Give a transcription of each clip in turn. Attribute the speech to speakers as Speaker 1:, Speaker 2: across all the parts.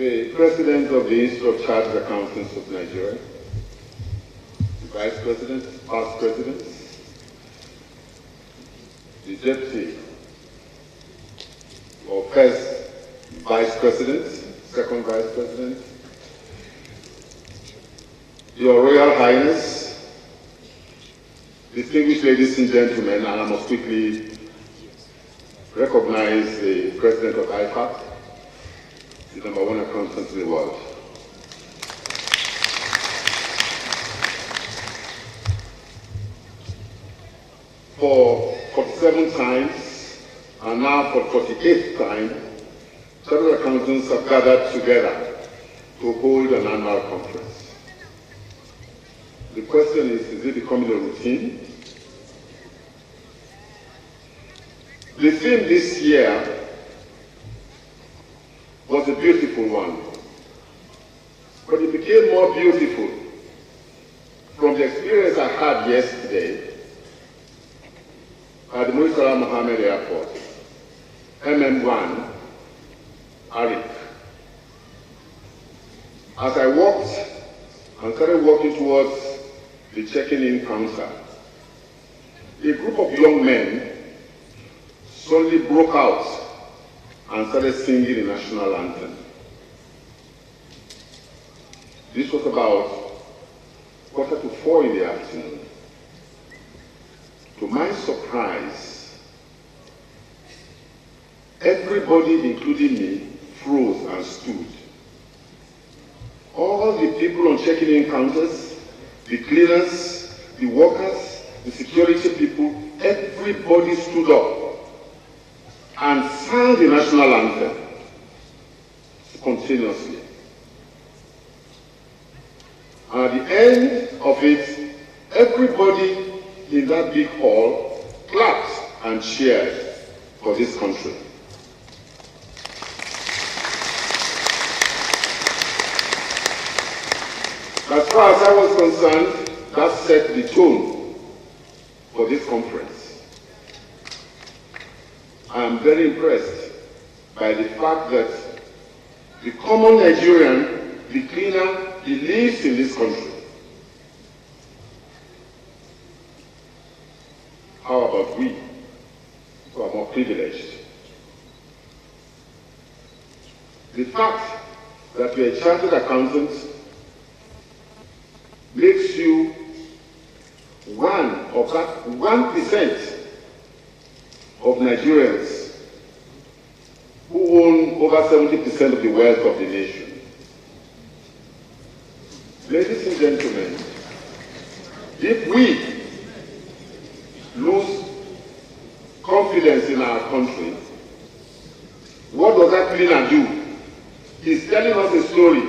Speaker 1: the President of the Institute of Chartered Accountants of Nigeria, the Vice President, Past Presidents, the Deputy or First Vice President, Second Vice President, Your Royal Highness, distinguished ladies and gentlemen, and I must quickly recognize the President of IFAC, the #1 accountant in the world. For 47 times, and now for 48th time, chartered accountants have gathered together to hold an annual conference. The question is it becoming a routine? The theme this year was a beautiful one, but it became more beautiful from the experience I had yesterday at the Murtala Mohammed Airport, MM1, Arik. As I walked and started walking towards the checking-in counter, a group of young men suddenly broke out and started singing the national anthem. This was about 3:45 in the afternoon. To my surprise, everybody, including me, froze and stood. All the people on checking-in counters, the cleaners, the workers, the security people, everybody stood up and sang the national anthem spontaneously. And at the end of it, everybody in that big hall clapped and cheered for this country. As far as I was concerned, that set the tone for this conference. I am very impressed by the fact that the common Nigerian, the cleaner, he lives in this country. How about we, who are more privileged? The fact that you're a chartered accountant makes you one of that 1% of Nigerians who own over 70% of the wealth of the nation. Ladies and gentlemen, if we lose confidence in our country, what does that cleaner do? He's telling us a story.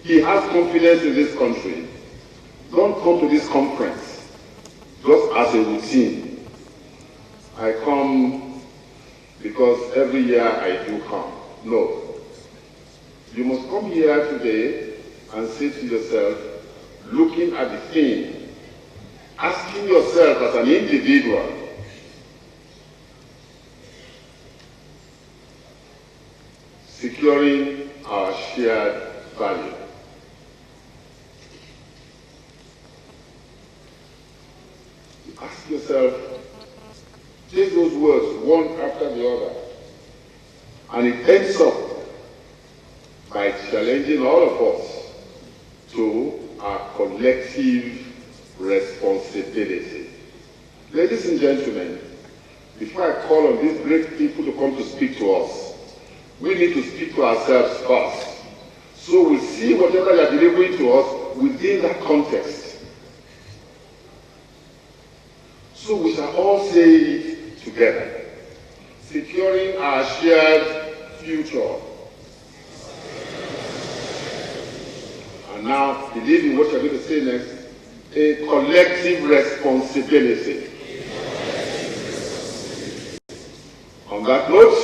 Speaker 1: He has confidence in this country. Don't come to this conference just as a routine. I come because every year I do come. No. You must come here today and say to yourself, looking at the theme, asking yourself as an individual, securing our shared value. Ask yourself, take those words one after the other, and it ends up by challenging all of us to our collective responsibility. Ladies and gentlemen, before I call on these great people to come to speak to us, we need to speak to ourselves first, so we see whatever they are delivering to us within that context. So we shall all say it together. Securing our shared future. And now, believe in what you're going to say next, a collective responsibility. On that note,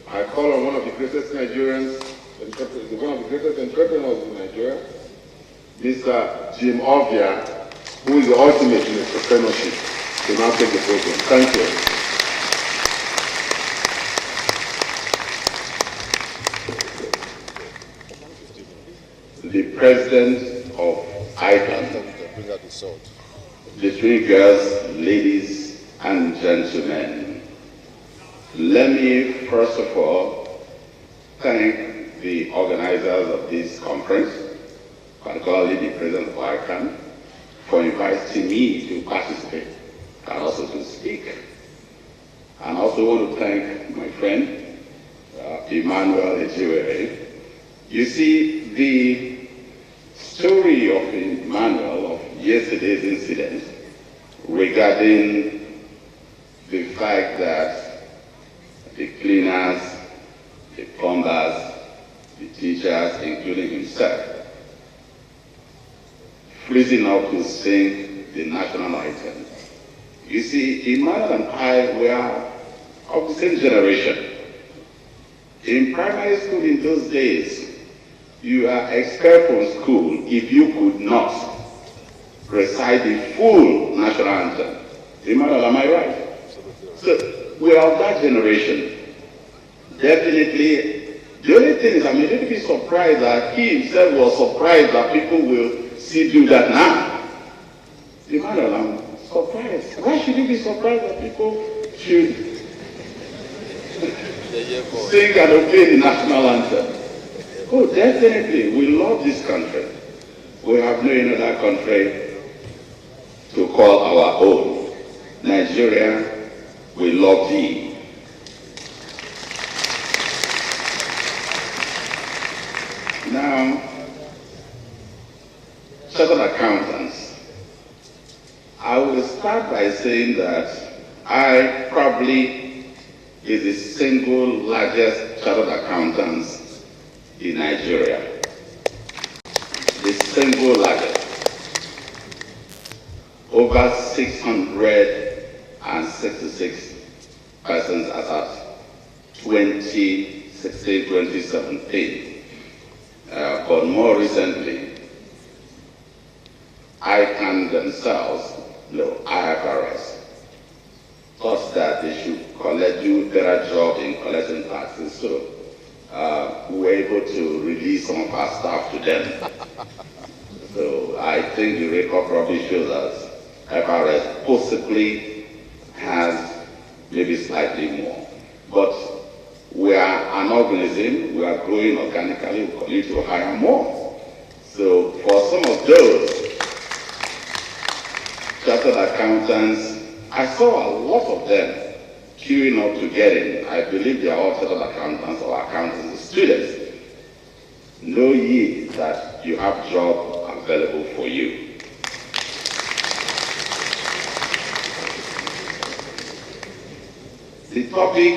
Speaker 1: I call on one of the greatest Nigerians, one of the greatest entrepreneurs in Nigeria, Mr. Jim Ovia, who is the ultimate in entrepreneurship, to now take the podium. Thank you. president of ICAN, distinguished ladies and gentlemen, let me first of all thank the organizers of this conference, particularly the president of ICAN, for inviting me to participate and also to speak. And I also want to thank my friend, Emmanuel Ejiwere. You see, the story of Emmanuel of yesterday's incident regarding the fact that the cleaners, the plumbers, the teachers, including himself, freezing up to sing the national anthem. You see, Emmanuel and I were of the same generation. In primary school in those days, you are expelled from school if you could not recite the full national anthem. Emmanuel, am I right? So we are of that generation. Definitely, the only thing is I'm a little bit surprised that he himself was surprised that people will still do that now. Emmanuel, I'm surprised. Why should you be surprised that people should sing and obey the national anthem? Oh, definitely. We love this country. We have no other country to call our own. Nigeria, we love thee. Now, chartered accountants. I will start by saying that I probably is the single largest chartered accountants in Nigeria. The single largest. Over 666 persons as at 2016-2017. But more recently, ICAN themselves, IFRS, thought that they should do better job in collecting taxes. So we were able to release some of our staff to them. So I think the record probably shows us FRS possibly has maybe slightly more. But we are an organism, we are growing organically, we need to hire more. So for some of those chartered accountants, I saw a lot of them queuing up to get in. I believe they are all chartered accountants or accountants students. Know ye that you have job available for you. The topic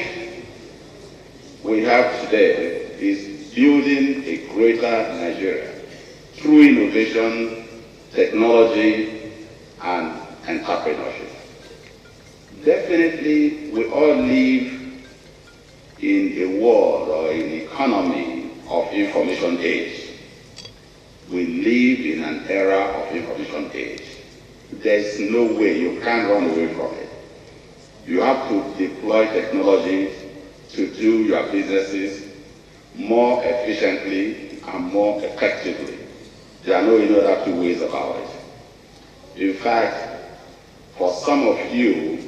Speaker 1: we have today is building a greater Nigeria through innovation, technology, and entrepreneurship. Definitely, we all live in a world or an economy of information age. We live in an era of information age. There's no way, you can't run away from it. You have to deploy technology to do your businesses more efficiently and more effectively. There are no other two ways about it. In fact, for some of you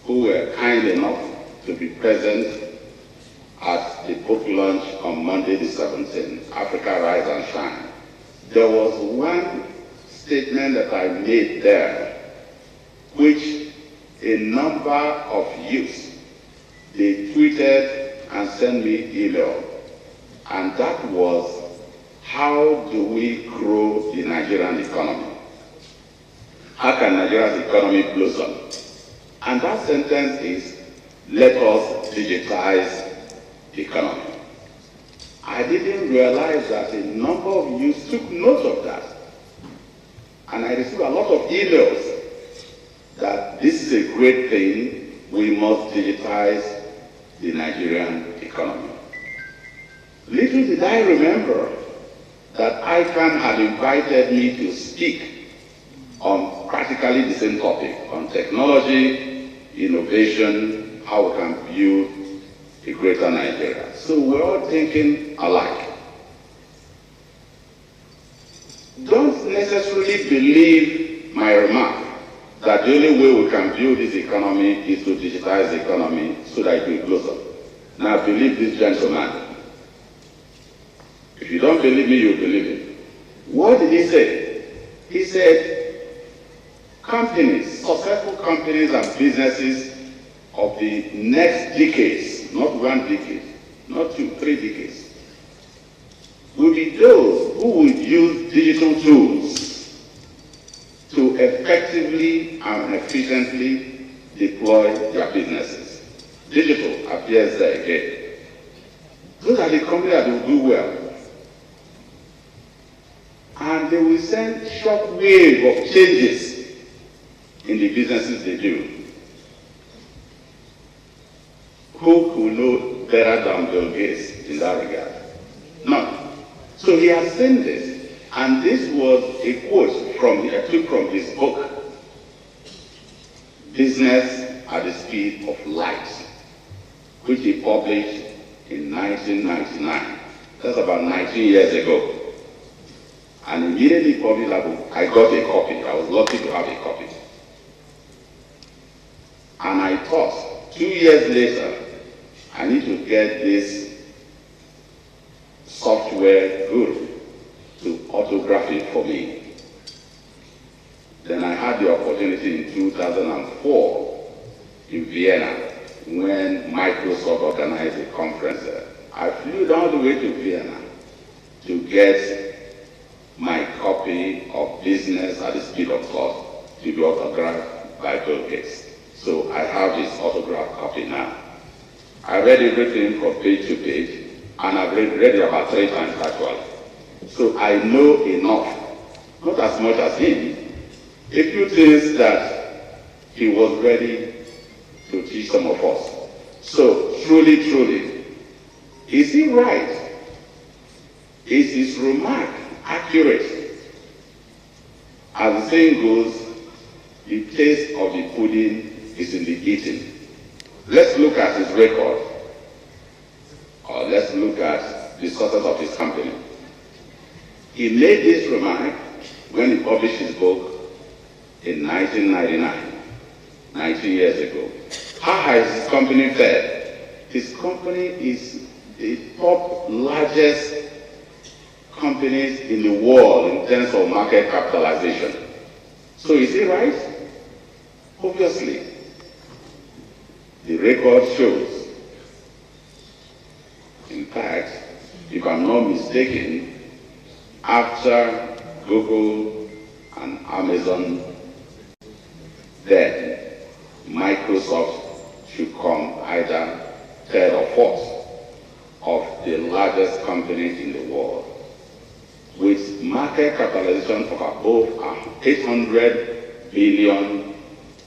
Speaker 1: who were kind enough to be present at the book launch on Monday the 17th, Africa Rise and Shine, there was one statement that I made there, which a number of youths, they tweeted and sent me email, and that was, how do we grow the Nigerian economy? How can Nigeria's economy blossom? And that sentence is, let us digitize the economy. I didn't realize that a number of you took note of that. And I received a lot of emails that this is a great thing, we must digitize the Nigerian economy. Little did I remember that ICAN had invited me to speak on practically the same topic, on technology, innovation, how we can build a greater Nigeria. So we're all thinking alike.
Speaker 2: necessarily believe my remark that the only way we can build this economy is to digitize the economy so that it will blossom. Now believe this gentleman. If you don't believe me, you believe him. What did he say? He said, companies, successful companies and businesses of the next decades, not 1 decade, not 2, 3 decades, will be those who will use digital tools to effectively and efficiently deploy their businesses. Digital appears there again. Those are the companies that will do well. And they will send shock wave of changes in the businesses they do. Who could know better than Bill Gates in that regard? None. So he has seen this, and this was a quote I took from his book, Business at the Speed of Light, which he published in 1999. That's about 19 years ago. And immediately published that book, I got a copy. I was lucky to have a copy. And I thought, 2 years later, I need to get this software guru to autograph it for me. Then I had the opportunity in 2004 in Vienna when Microsoft organized a conference there. I flew down the way to Vienna to get my copy of Business at the Speed of Thought to be autographed by Bill Gates. So I have his autographed copy now. I read everything from page to page, and I've read it about 3 times actually. So I know enough, not as much as him, a few things that he was ready to teach some of us. So truly, truly, is he right? Is his remark accurate? As the saying goes, the taste of the pudding is in the eating. Let's look at his record, or let's look at the success of his company. He made this remark when he published his book in 1999, 19 years ago. How has his company fared? His company is the top largest companies in the world in terms of market capitalization. So is he right? Obviously. The record shows. In fact, if I'm not mistaken, after Google and Amazon, then Microsoft should come either 3rd or 4th of the largest companies in the world, with market capitalization of above 800 billion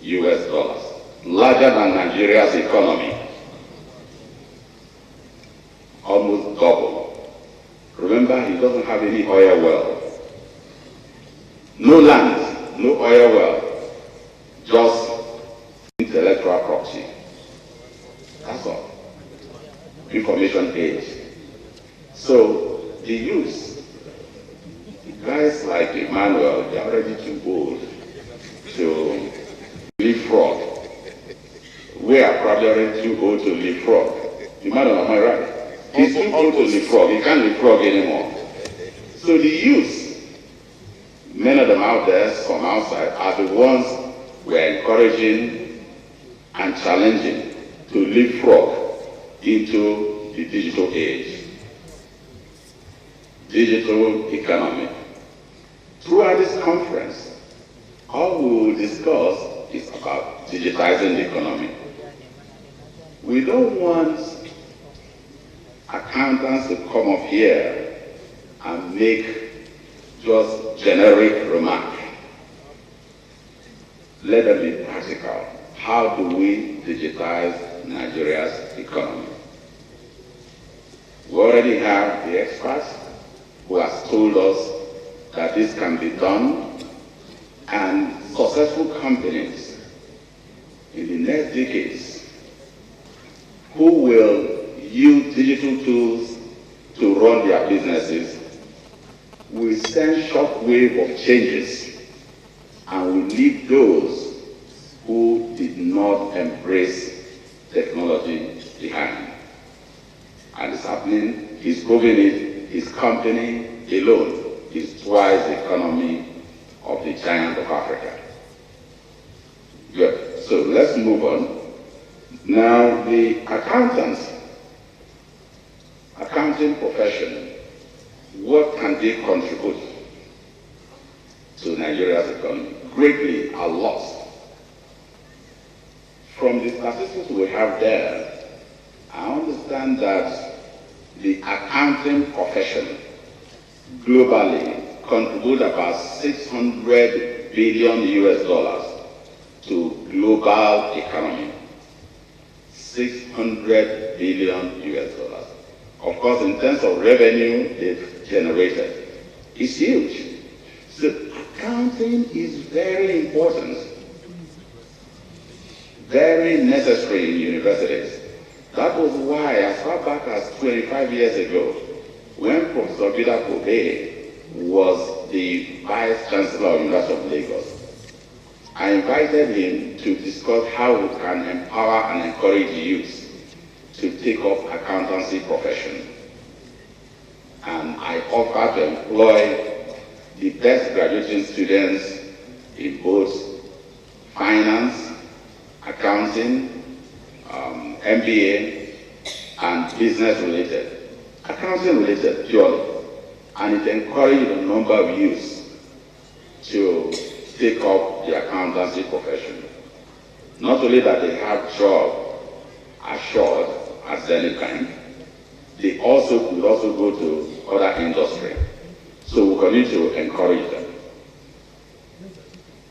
Speaker 2: US dollars, larger than Nigeria's economy, almost double. Remember, he doesn't have any oil wells, no land, no oil well, just intellectual property. That's all. Information age. So the youth, guys like Emmanuel, they're already too old to leapfrog. We are probably already too old to leapfrog. Emmanuel, am I right? He's too old to leapfrog. He can't leapfrog anymore. So the youth, many of them out there, some outside, are the ones we're encouraging and challenging to leapfrog into the digital age, digital economy. Throughout this conference, all we will discuss is about digitizing the economy. We don't want accountants to come up here and make just generic remarks. Let them be practical. How do we digitize Nigeria's economy? We already have the experts who have told us that this can be done, and successful companies in the next decades who will use digital tools to run their businesses will send shockwave of changes and will leave those who did not embrace technology behind. And it's happening, he's proving it, his company alone is twice the economy of the giant of Africa. Good, so let's move on. Now, the accounting profession, what can they contribute to Nigeria's economy? Greatly, a lot. From the statistics we have there, I understand that the accounting profession globally contribute about $600 billion to global economy. $600 billion. Of course, in terms of revenue they've generated, it's huge. So accounting is very important, very necessary in universities. That was why, as far back as 25 years ago, when Professor Peter Kobe was the Vice Chancellor of the University of Lagos, I invited him to discuss how we can empower and encourage the youth to take up accountancy profession. And I offered to employ the best graduating students in both finance, accounting, MBA, and business related. Accounting related purely. And it encouraged a number of youths to take up the accountancy profession. Not only that they have job assured at any kind, they also could also go to other industry. So we continue to encourage them.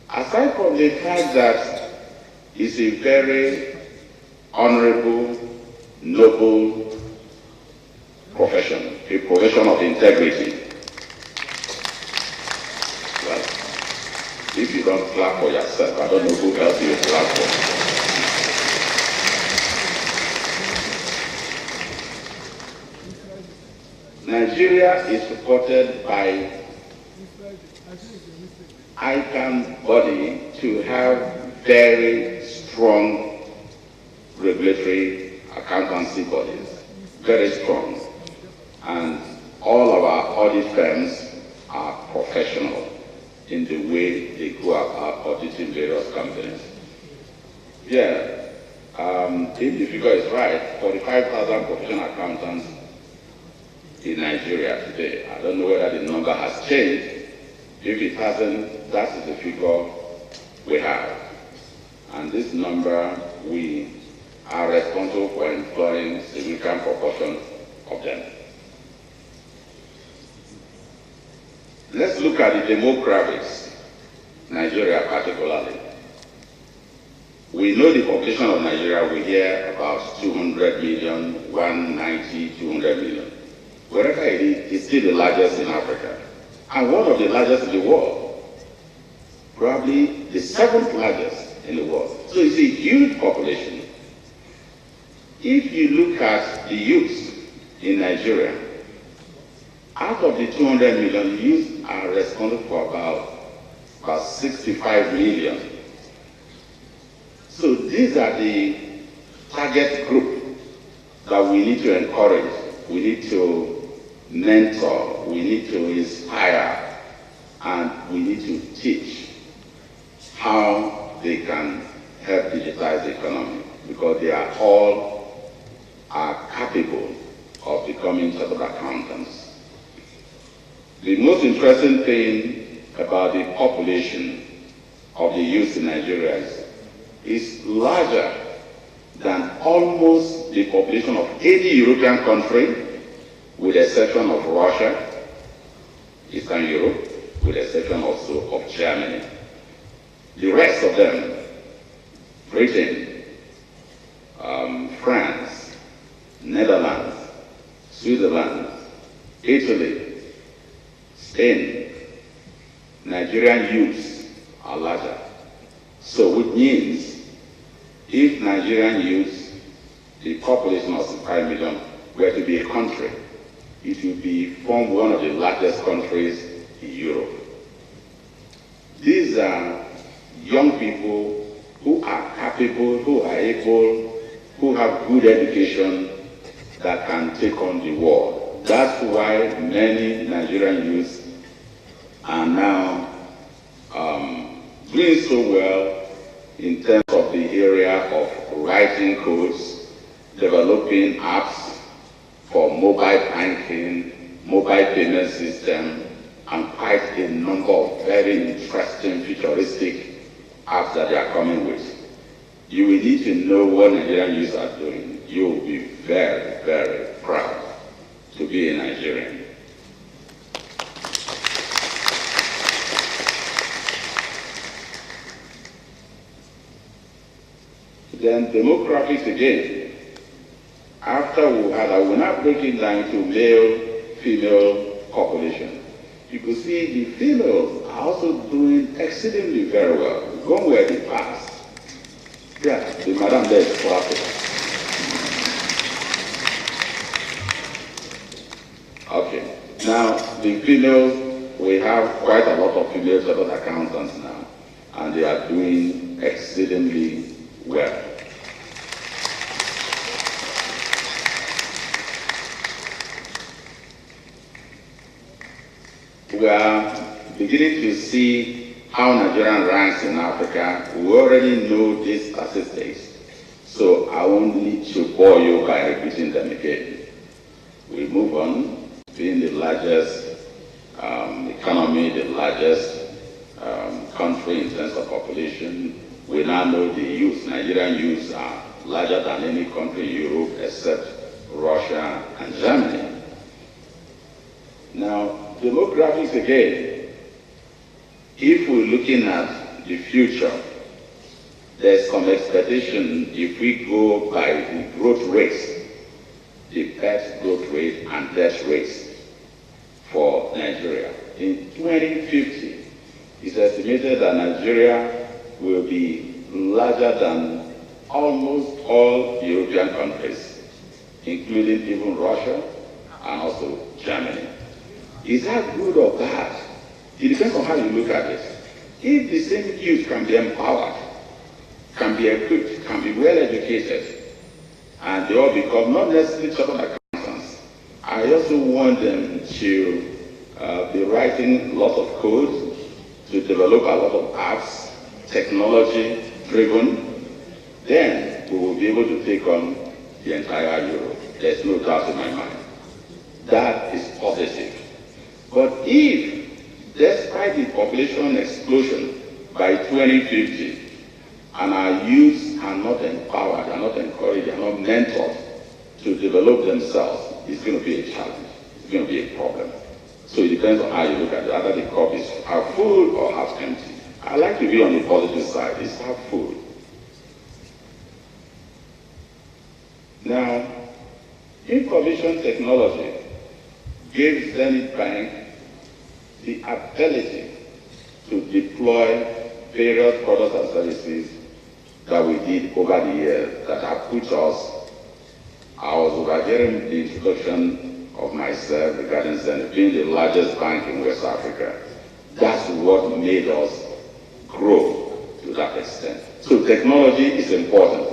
Speaker 2: Aside from the fact that it's a very honorable, noble profession, a profession of integrity. Well, if you don't clap for yourself, I don't know who else you clap for. Nigeria is supported by ICAN body to have very strong regulatory accountancy bodies, very strong. And all of our audit firms are professional in the way they go about auditing various companies. Yeah, if the figure is right, 45,000 professional accountants in Nigeria today. I don't know whether the number has changed. If it hasn't, that is the figure we have. And this number, we are responsible for employing a significant proportion of them. Let's look at the demographics, Nigeria particularly. We know the population of Nigeria, we hear about 200 million, 190, 200 million. Wherever it is, it's still the largest in Africa. And one of the largest in the world. Probably the 7th largest in the world. So it's a huge population. If you look at the youth in Nigeria, out of the 200 million, youth are responsible for about 65 million. So these are the target group that we need to encourage, we need to mentor, we need to inspire, and we need to teach how they can help digitize the economy, because they are all capable of becoming chartered accountants. The most interesting thing about the population of the youth in Nigeria is larger than almost the population of any European country, with the exception of Russia, Eastern Europe, with the exception also of Germany. The rest of them, Britain, France, Netherlands, Switzerland, Italy, Spain, Nigerian youths are larger. So which means if Nigerian youths, the population of 5 million, were to be a country, it would form one of the largest countries in Europe. These are young people who are capable, who are able, who have good education that can take on the world. That's why many Nigerian youths are now doing so well in terms of the area of writing codes, developing apps for mobile banking, mobile payment system, and quite a number of very interesting, futuristic apps that they are coming with. You will need to know what Nigerian youths are doing. You will be very, very proud to be a Nigerian. Then demographics again. After we had, I will now break it down to male, female population. You can see the females are also doing exceedingly very well. Gone where they pass. Yeah, the madam there is clapping. Okay, now the females, we have quite a lot of female chartered accountants now, and they are doing exceedingly well. We are beginning to see how Nigeria ranks in Africa. We already know these statistics, so I won't need to bore you by repeating them again. We move on, being the largest economy, the largest country in terms of population. We now know the youth, Nigerian youths are larger than any country in Europe except Russia and Germany. Now, demographics again. If we're looking at the future, there's some expectation if we go by the growth rates, the birth growth rate and death rates for Nigeria. In 2050, it's estimated that Nigeria will be larger than almost all European countries, including even Russia and also Germany. Is that good or bad? It depends on how you look at it. If the same youth can be empowered, can be equipped, can be well educated, and they all become not necessarily chartered accountants, I also want them to be writing lots of code, to develop a lot of apps, technology driven, then we will be able to take on the entire Europe. There's no doubt in my mind. That is positive. But if, despite the population explosion by 2050, and our youths are not empowered, are not encouraged, are not mentored to develop themselves, it's going to be a challenge. It's going to be a problem. So it depends on how you look at it, whether the cup is half full or half empty. I like to be on the positive side. It's half full. Now, information technology gives Zenith Bank the ability to deploy various products and services that we did over the years that have put us. I was overhearing the introduction of myself regarding Zenith being the largest bank in West Africa. That's what made us grow to that extent. So technology is important.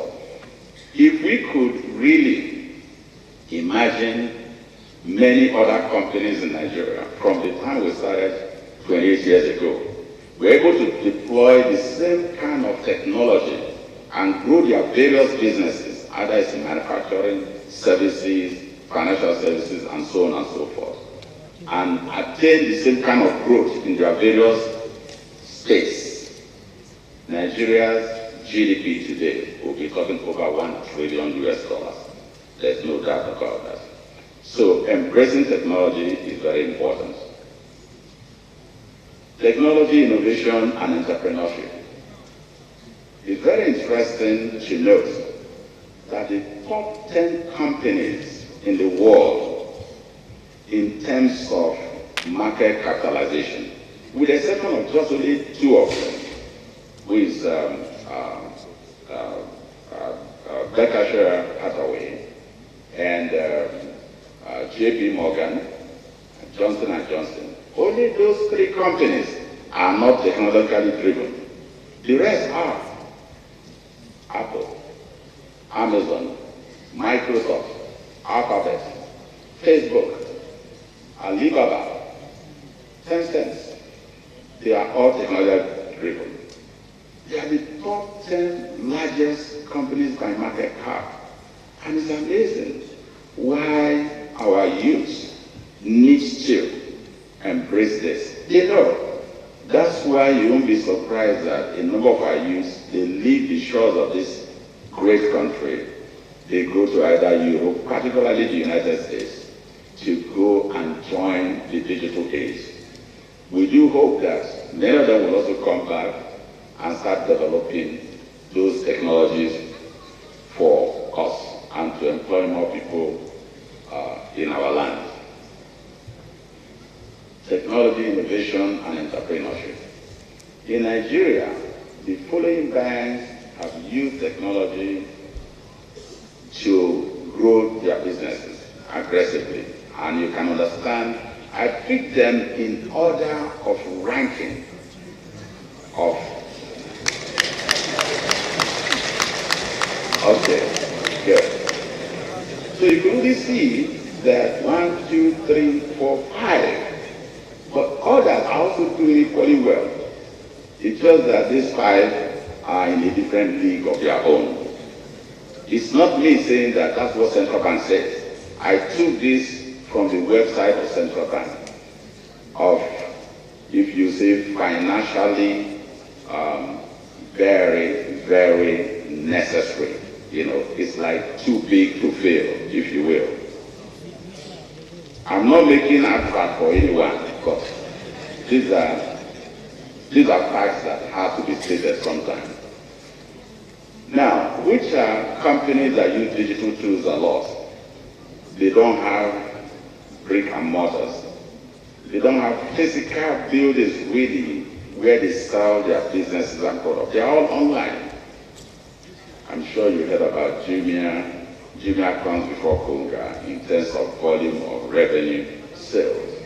Speaker 2: If we could really imagine many other companies in Nigeria, from the time we started 28 years ago, we're able to deploy the same kind of technology and grow their various businesses, either it's in manufacturing, services, financial services, and so on and so forth, and attain the same kind of growth in their various states. Nigeria's GDP today will be talking over $1 trillion US. There's no doubt about that. So embracing technology is very important. Technology, innovation, and entrepreneurship. It's very interesting to note that the top 10 companies in the world in terms of market capitalization, with the exception of just only two of them, with Berkshire Hathaway and JP Morgan, Johnson & Johnson. Only those three companies are not technologically driven. The rest are Apple, Amazon, Microsoft, Alphabet, Facebook, Alibaba, Tencent. They are all technology driven. They are the top 10 largest companies by market cap. And it's amazing why our youth needs to embrace this. They know. That's why you won't be surprised that a number of our youth, they leave the shores of this great country. They go to either Europe, particularly the United States, to go and join the digital age. We do hope that many of them will also come back and start developing those technologies for us and to employ more people in our land. Technology, innovation, and entrepreneurship. In Nigeria, the following banks have used technology to grow their businesses aggressively. And you can understand, I picked them in order of ranking of. Okay, good. So you can only see that 1, 2, 3, 4, 5. But others are also doing equally well. It's just that these 5 are in a different league of their own. It's not me saying that that's what Central Bank says. I took this from the website of Central Bank of, if you say financially very, very necessary. You know, it's like too big to fail, if you will. I'm not making advert for anyone, because these are facts that have to be stated sometimes. Now, which are companies that use digital tools a lot? They don't have brick and mortars. They don't have physical buildings really where they sell their businesses and products. They're all online. I'm sure you heard about Jumia. Jumia comes before Konga in terms of volume of revenue sales.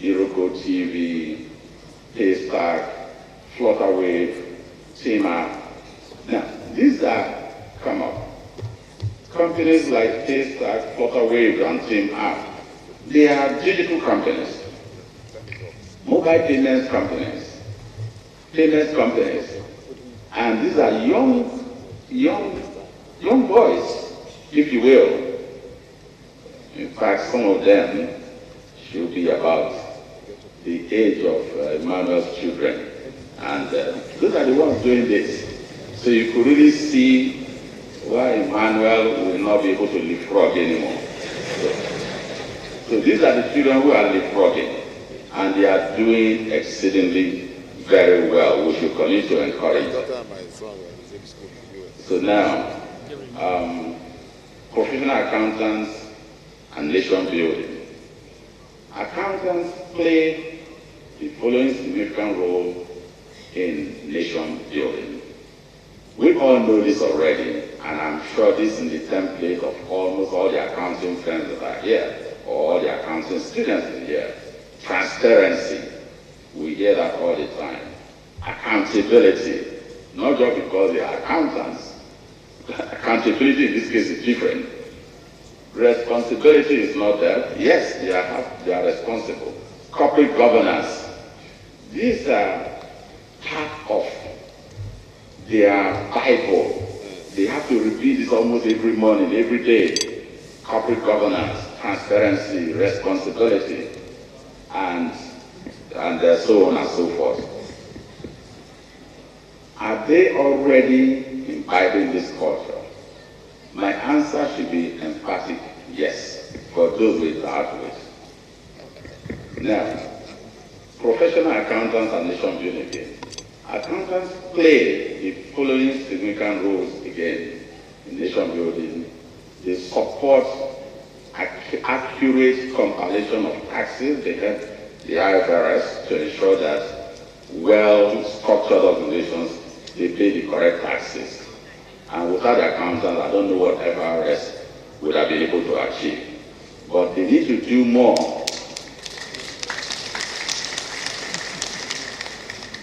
Speaker 2: Iroko TV, Paystack, Flutterwave, Tima. Now, these are come up. Companies like Paystack, Flutterwave, and Tima, they are digital companies, mobile payments companies, and these are young boys, if you will. In fact, some of them should be about the age of Emmanuel's children. And those are the ones doing this. So you could really see why Emmanuel will not be able to leapfrog anymore. So these are the children who are leapfrogging, and they are doing exceedingly very well. We should continue to encourage them. So now, professional accountants and nation building. Accountants play the following significant role in nation building. We all know this already, and I'm sure this is in the template of almost all the accounting friends that are here, or all the accounting students in here. Transparency. We hear that all the time. Accountability. Not just because they are accountants. Accountability in this case is different. Responsibility is not there. Yes, they are responsible. Corporate governance. These are part of their Bible. They have to repeat this almost every morning, every day. Corporate governance, transparency, responsibility, and so on and so forth. Are they already imbibing this culture? My answer should be emphatic, yes, for those without it. Now, professional accountants and nation building again. Accountants play the following significant roles again in nation building. They support accurate compilation of taxes. They help the IFRS to ensure that well-structured organizations, they pay the correct taxes. And without the accountants, I don't know what FRS would have been able to achieve. But they need to do more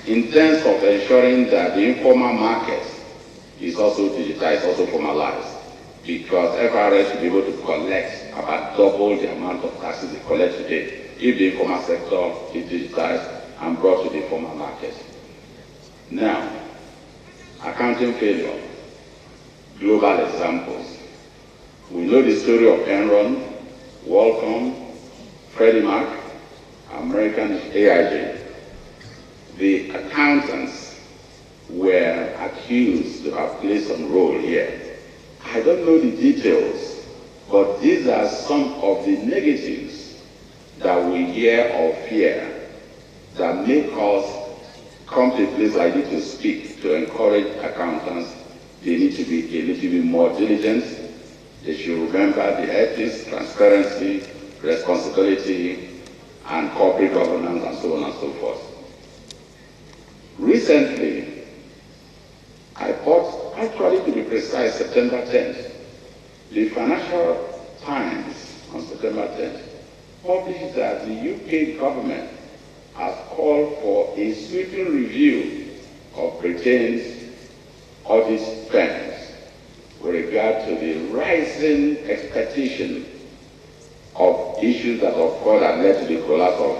Speaker 2: in terms of ensuring that the informal market is also digitized, also formalized, because FRS should be able to collect about double the amount of taxes they collect today if the informal sector is digitized and brought to the formal market. Now, accounting failure, global examples. We know the story of Enron, Wellcome, Freddie Mac, American AIG. The accountants were accused to have played some role here. I don't know the details, but these are some of the negatives that we hear or fear that make us come to a place like this to speak, to encourage accountants. They need to be a little bit more diligent. They should remember the ethics, transparency, responsibility, and corporate governance, and so on and so forth. Recently, I thought, actually to be precise, September 10th, the Financial Times on September 10th published that the UK government has called for a sweeping review of Britain's audit firms with regard to the rising expectation of issues that occurred and led to the collapse of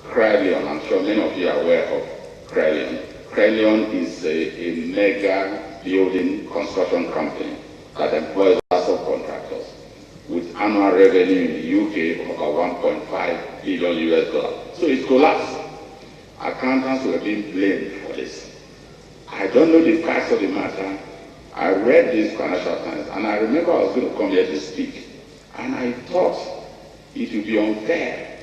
Speaker 2: Crelion. I'm sure many of you are aware of Crelion. Crelion is a mega building construction company that employs lots of contractors with annual revenue in the UK of about 1.5 billion US dollars. So it collapsed. Accountants were being blamed for this. I don't know the facts of the matter. I read this Financial Times, and I remember I was going to come here to speak, and I thought it would be unfair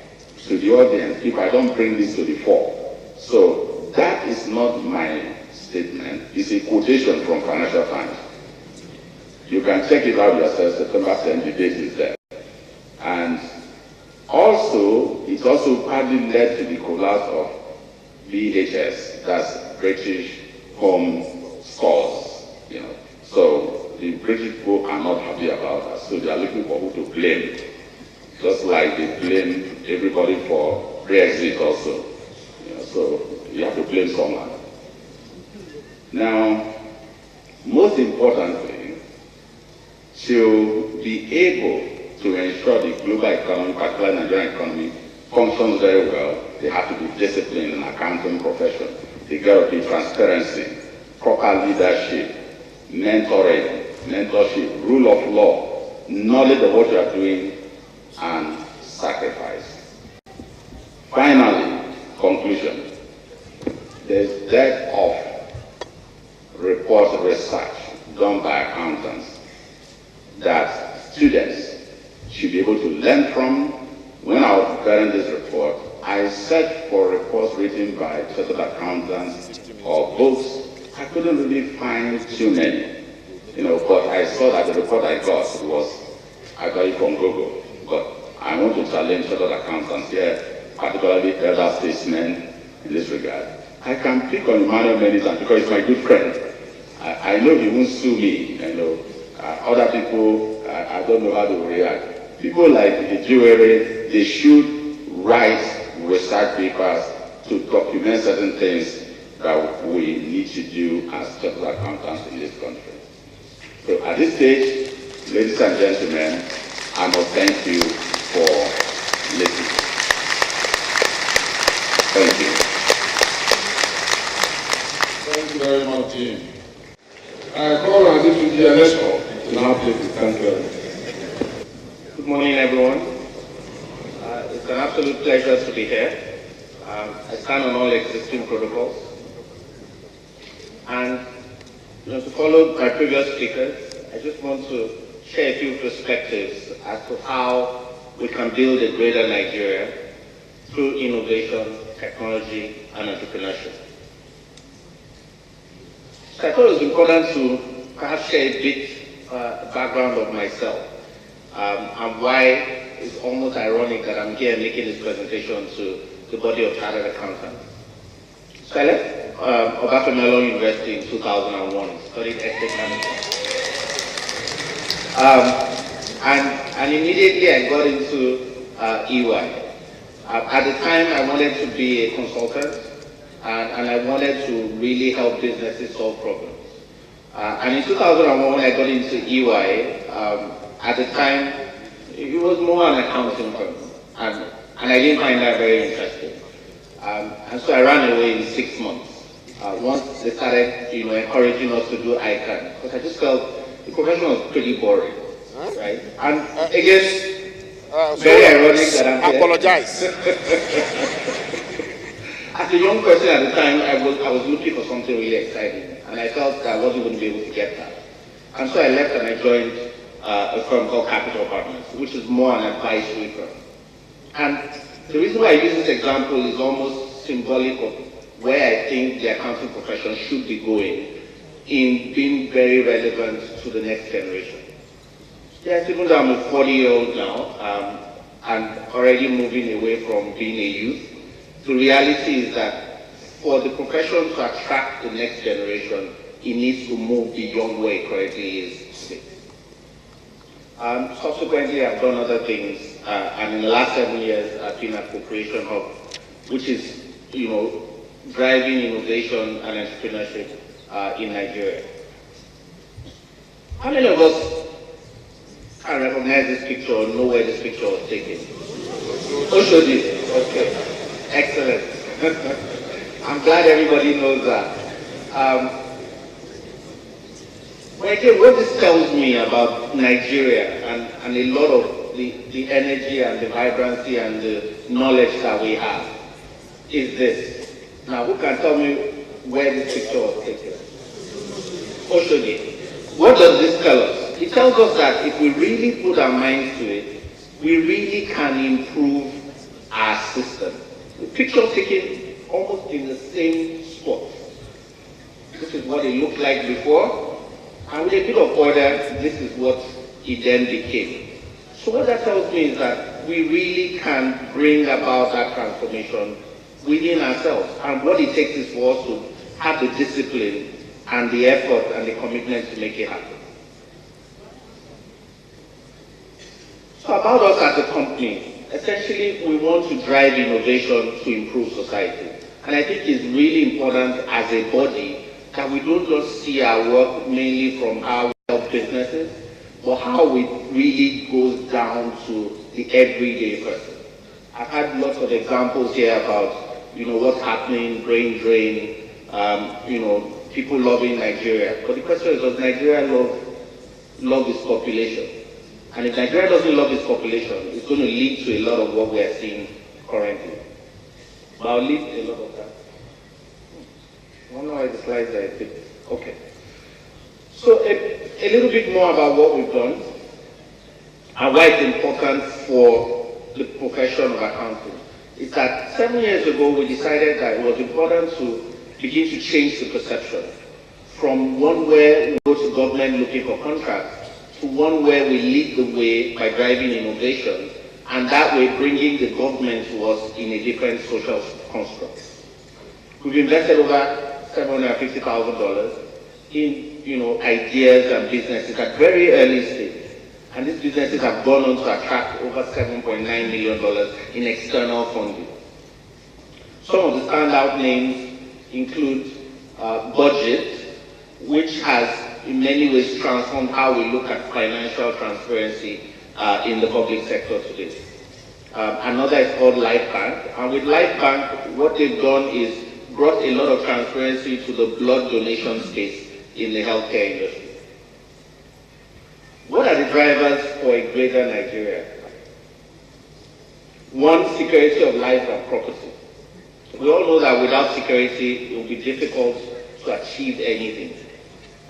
Speaker 2: to the audience if I don't bring this to the fore. So that is not my statement. It's a quotation from Financial Times. You can check it out yourself. September 10th, the date is there. And also, it also partly led to the collapse of BHS, that's British Home Stores. So the British people are not happy about that. So they are looking for who to blame, just like they blame everybody for Brexit also. So you have to blame someone. Now, most importantly, to be able to ensure the global economy, particularly the Nigerian economy, functions very well, they have to be disciplined in the accounting profession. They got to be transparency, proper leadership, mentorship, rule of law, knowledge of what you are doing, and sacrifice. Finally, conclusion. There's depth of report research done by accountants that students should be able to learn from. When I was preparing this report, I searched for reports written by chartered accountants or books. I couldn't really find too many, but I saw that the report I got I got it from Google. But I want to challenge chartered accountants here, particularly elder statesmen in this regard. I can pick on Emmanuel Menizan because he's my good friend. I know he won't sue me. Other people, I don't know how to react. People like the jewelry, they should write research papers to document certain things that we need to do as chartered accountants in this country. So at this stage, ladies and gentlemen, I must thank you for listening. Thank you.
Speaker 3: Thank you very much, team. I call on this to be an escort to now take the thank you.
Speaker 4: Good morning, everyone. It's an absolute pleasure to be here. I stand on all existing protocols. And to follow my previous speakers, I just want to share a few perspectives as to how we can build a greater Nigeria through innovation, technology, and entrepreneurship. So I thought it was important to perhaps share a bit background of myself and why it's almost ironic that I'm here making this presentation to the body of chartered accountants. So I left Obasanjo University in 2001, studied estate management. And immediately I got into EY. At the time I wanted to be a consultant, and I wanted to really help businesses solve problems. And in 2001, when I got into EY, at the time, it was more an accounting firm, and I didn't find that very interesting. And so I ran away in 6 months. Once they started, encouraging us to do ICAN, because I just felt the profession was pretty boring, right? And again, very ironic that I'm here.
Speaker 5: Apologize.
Speaker 4: As a young person at the time, I was looking for something really exciting, and I felt that I wasn't going to be able to get that. And so I left and I joined a firm called Capital Partners, which is more an advisory firm. And the reason why I use this example is almost symbolic of where I think the accounting profession should be going in being very relevant to the next generation. Yes, even though I'm a 40-year-old now, and already moving away from being a youth, the reality is that for the profession to attract the next generation, it needs to move beyond where it currently is today. Subsequently, I've done other things, and in the last 7 years, I've been at Cooperation Hub, which is, driving innovation and entrepreneurship in Nigeria. How many of us can recognize this picture or know where this picture was taken? Who showed it? Okay. Excellent. I'm glad everybody knows that. Well, again, what this tells me about Nigeria and a lot of the energy and the vibrancy and the knowledge that we have is this. Now, who can tell me where this picture was taken? Oshodi. What does this tell us? It tells us that if we really put our minds to it, we really can improve our system. The picture taken almost in the same spot. This is what it looked like before, and with a bit of order, this is what it then became. So what that tells me is that we really can bring about that transformation within ourselves, and what it takes is for us to have the discipline and the effort and the commitment to make it happen. So about us as a company, essentially we want to drive innovation to improve society. And I think it's really important as a body that we don't just see our work mainly from how we help businesses, but how it really goes down to the everyday person. I've had lots of examples here about what's happening, brain drain, people loving Nigeria. But the question is, does Nigeria love its population? And if Nigeria doesn't love its population, it's going to lead to a lot of what we are seeing currently. But I'll leave a lot of that. I don't know why the slides are a bit. Okay. So a little bit more about what we've done and why it's important for the profession of accounting. Is that 7 years ago we decided that it was important to begin to change the perception from one where we go to government looking for contracts to one where we lead the way by driving innovation, and that way bringing the government to us in a different social construct. We've invested over $750,000 in ideas and businesses at very early stage. And these businesses have gone on to attract over $7.9 million in external funding. Some of the standout names include Budget, which has in many ways transformed how we look at financial transparency in the public sector today. Another is called LifeBank, and with LifeBank, what they've done is brought a lot of transparency to the blood donation space in the healthcare industry. What are the drivers for a greater Nigeria? One, security of life and property. We all know that without security, it will be difficult to achieve anything.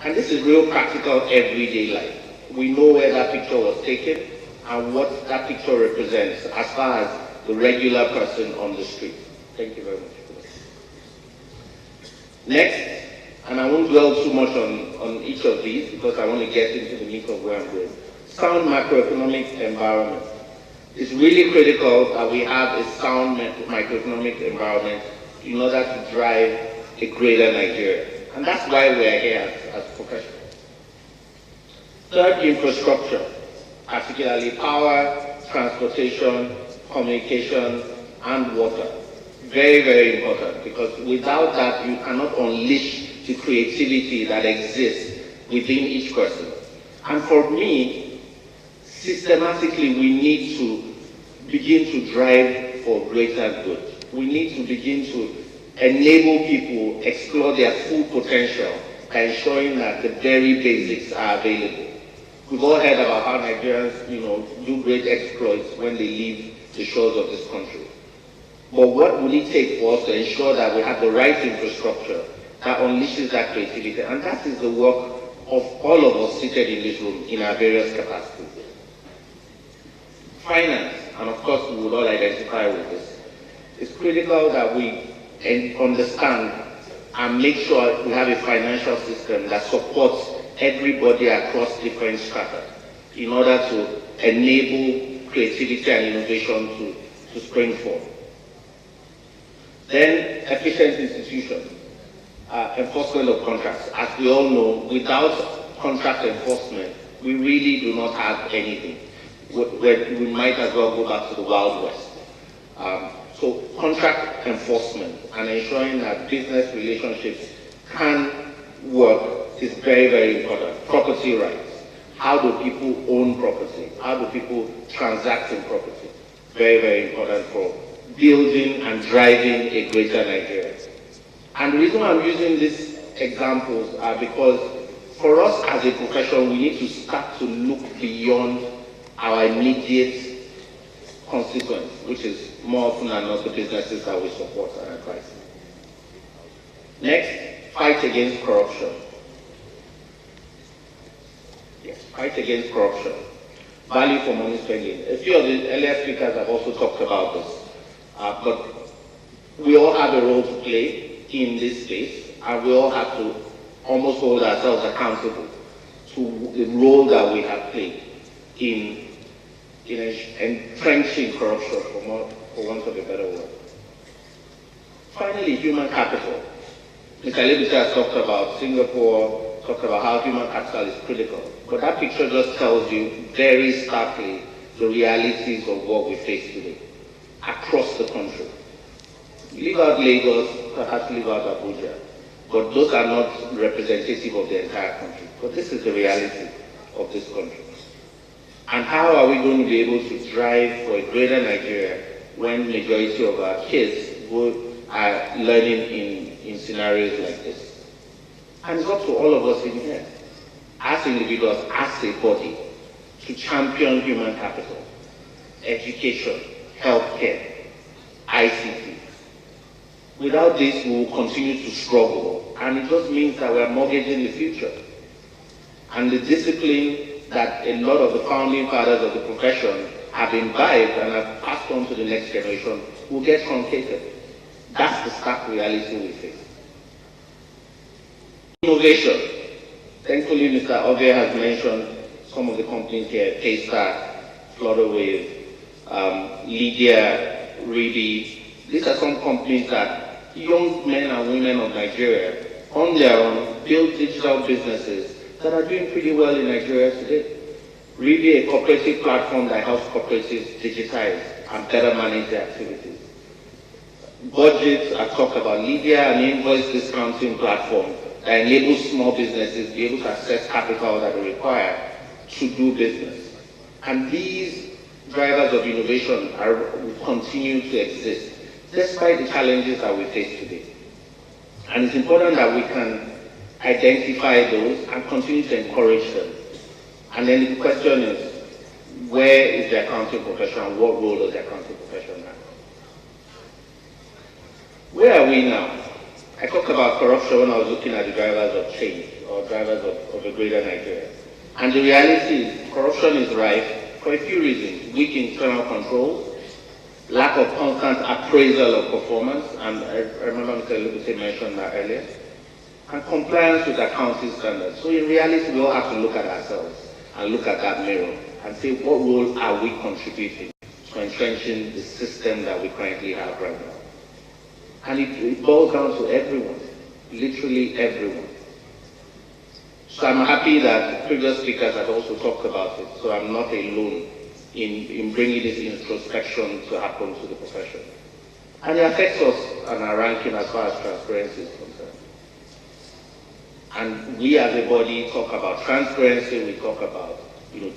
Speaker 4: And this is real practical everyday life. We know where that picture was taken and what that picture represents as far as the regular person on the street. Thank you very much. Next, and I won't dwell too much on each of these because I want to get into the meat of where I'm going. Sound macroeconomic environment. It's really critical that we have a sound macroeconomic environment in order to drive a greater Nigeria. And that's why we're here as professionals. Third, infrastructure, particularly power, transportation, communication, and water. Very, very important, because without that, you cannot unleash the creativity that exists within each person. And for me, systematically, we need to begin to drive for greater good. We need to begin to enable people explore their full potential by ensuring that the very basics are available. We've all heard about how Nigerians, do great exploits when they leave the shores of this country. But what will it take for us to ensure that we have the right infrastructure that unleashes that creativity? And that is the work of all of us seated in this room in our various capacities. Finance, and of course we would all identify with this, it's critical that we understand and make sure we have a financial system that supports everybody across different strata in order to enable creativity and innovation to spring forth. Then, efficient institutions, enforcement of contracts. As we all know, without contract enforcement, we really do not have anything. We might as well go back to the Wild West. So contract enforcement and ensuring that business relationships can work is very, very important. Property rights. How do people own property? How do people transact in property? Very, very important for building and driving a greater Nigeria. And the reason I'm using these examples are because for us as a profession, we need to start to look beyond our immediate constituents, which is more often than not the businesses that we support and advise. Next, fight against corruption. Yes, fight against corruption. Value for money spending. A few of the earlier speakers have also talked about this. But we all have a role to play in this space, and we all have to almost hold ourselves accountable to the role that we have played in entrenching corruption, for want of a better word. Finally, human capital. Mr. Lebisa has talked about Singapore, talked about how human capital is critical, but that picture just tells you very starkly the realities of what we face today across the country. Leave out Lagos, perhaps leave out Abuja, but those are not representative of the entire country. But this is the reality of this country. And how are we going to be able to drive for a greater Nigeria when the majority of our kids are learning in scenarios like this? And it's up to all of us in here, as individuals, as a body, to champion human capital, education, healthcare, ICT. Without this, we will continue to struggle, and it just means that we are mortgaging the future. And the discipline that a lot of the founding fathers of the profession have imbibed and have passed on to the next generation will get truncated. That's the stark reality we face. Innovation. Thankfully, Mr. Ovie has mentioned some of the companies here: Paystar, Flutterwave, Lydia, Reedy. These are some companies that young men and women of Nigeria, on their own, build digital businesses that are doing pretty well in Nigeria today. Reedy, a cooperative platform that helps cooperatives digitize and better manage their activities. Budgets, I talked about Lydia, an invoice discounting platform that enables small businesses to be able to access capital that they require to do business. And these drivers of innovation will continue to exist despite the challenges that we face today. And it's important that we can identify those and continue to encourage them. And then the question is, where is the accounting profession? What role does the accounting profession have? Where are we now? I talked about corruption when I was looking at the drivers of change, or drivers of a greater Nigeria. And the reality is, corruption is rife for a few reasons: weak internal controls, lack of constant appraisal of performance, and I remember Mr. Lubise mentioned that earlier, and compliance with accounting standards. So in reality, we all have to look at ourselves and look at that mirror and say, what role are we contributing to entrenching the system that we currently have right now? And it boils down to everyone, literally everyone. So I'm happy that previous speakers have also talked about it, so I'm not alone in bringing this introspection to happen to the profession. And it affects us on our ranking as far as transparency is concerned. And we as a body talk about transparency, we talk about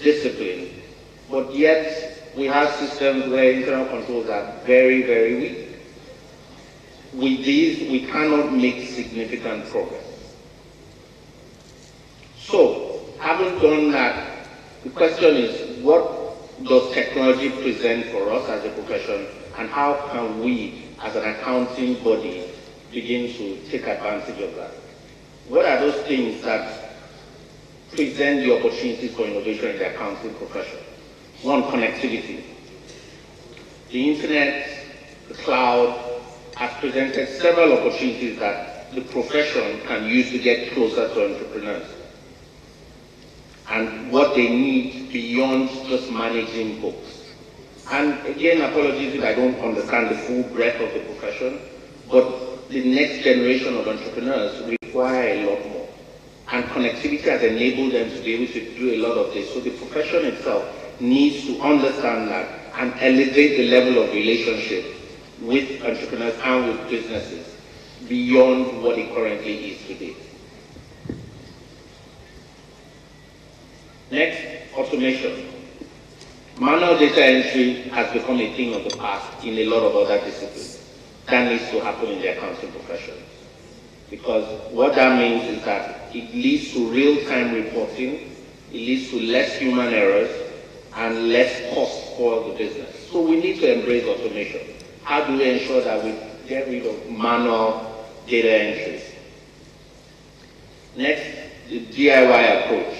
Speaker 4: discipline, but yet we have systems where internal controls are very, very weak. With these, we cannot make significant progress. So, having done that, the question is, what does technology present for us as a profession, and how can we, as an accounting body, begin to take advantage of that? What are those things that present the opportunities for innovation in the accounting profession? One, connectivity. The internet, the cloud, have presented several opportunities that the profession can use to get closer to entrepreneurs and what they need beyond just managing books. And again, apologies if I don't understand the full breadth of the profession, but the next generation of entrepreneurs require a lot more. And connectivity has enabled them to be able to do a lot of this. So the profession itself needs to understand that and elevate the level of relationship with entrepreneurs and with businesses beyond what it currently is today. Next, automation. Manual data entry has become a thing of the past in a lot of other disciplines. That needs to happen in the accounting profession. Because what that means is that it leads to real-time reporting, it leads to less human errors, and less cost for the business. So we need to embrace automation. How do we ensure that we get rid of manual data entries? Next, the DIY approach.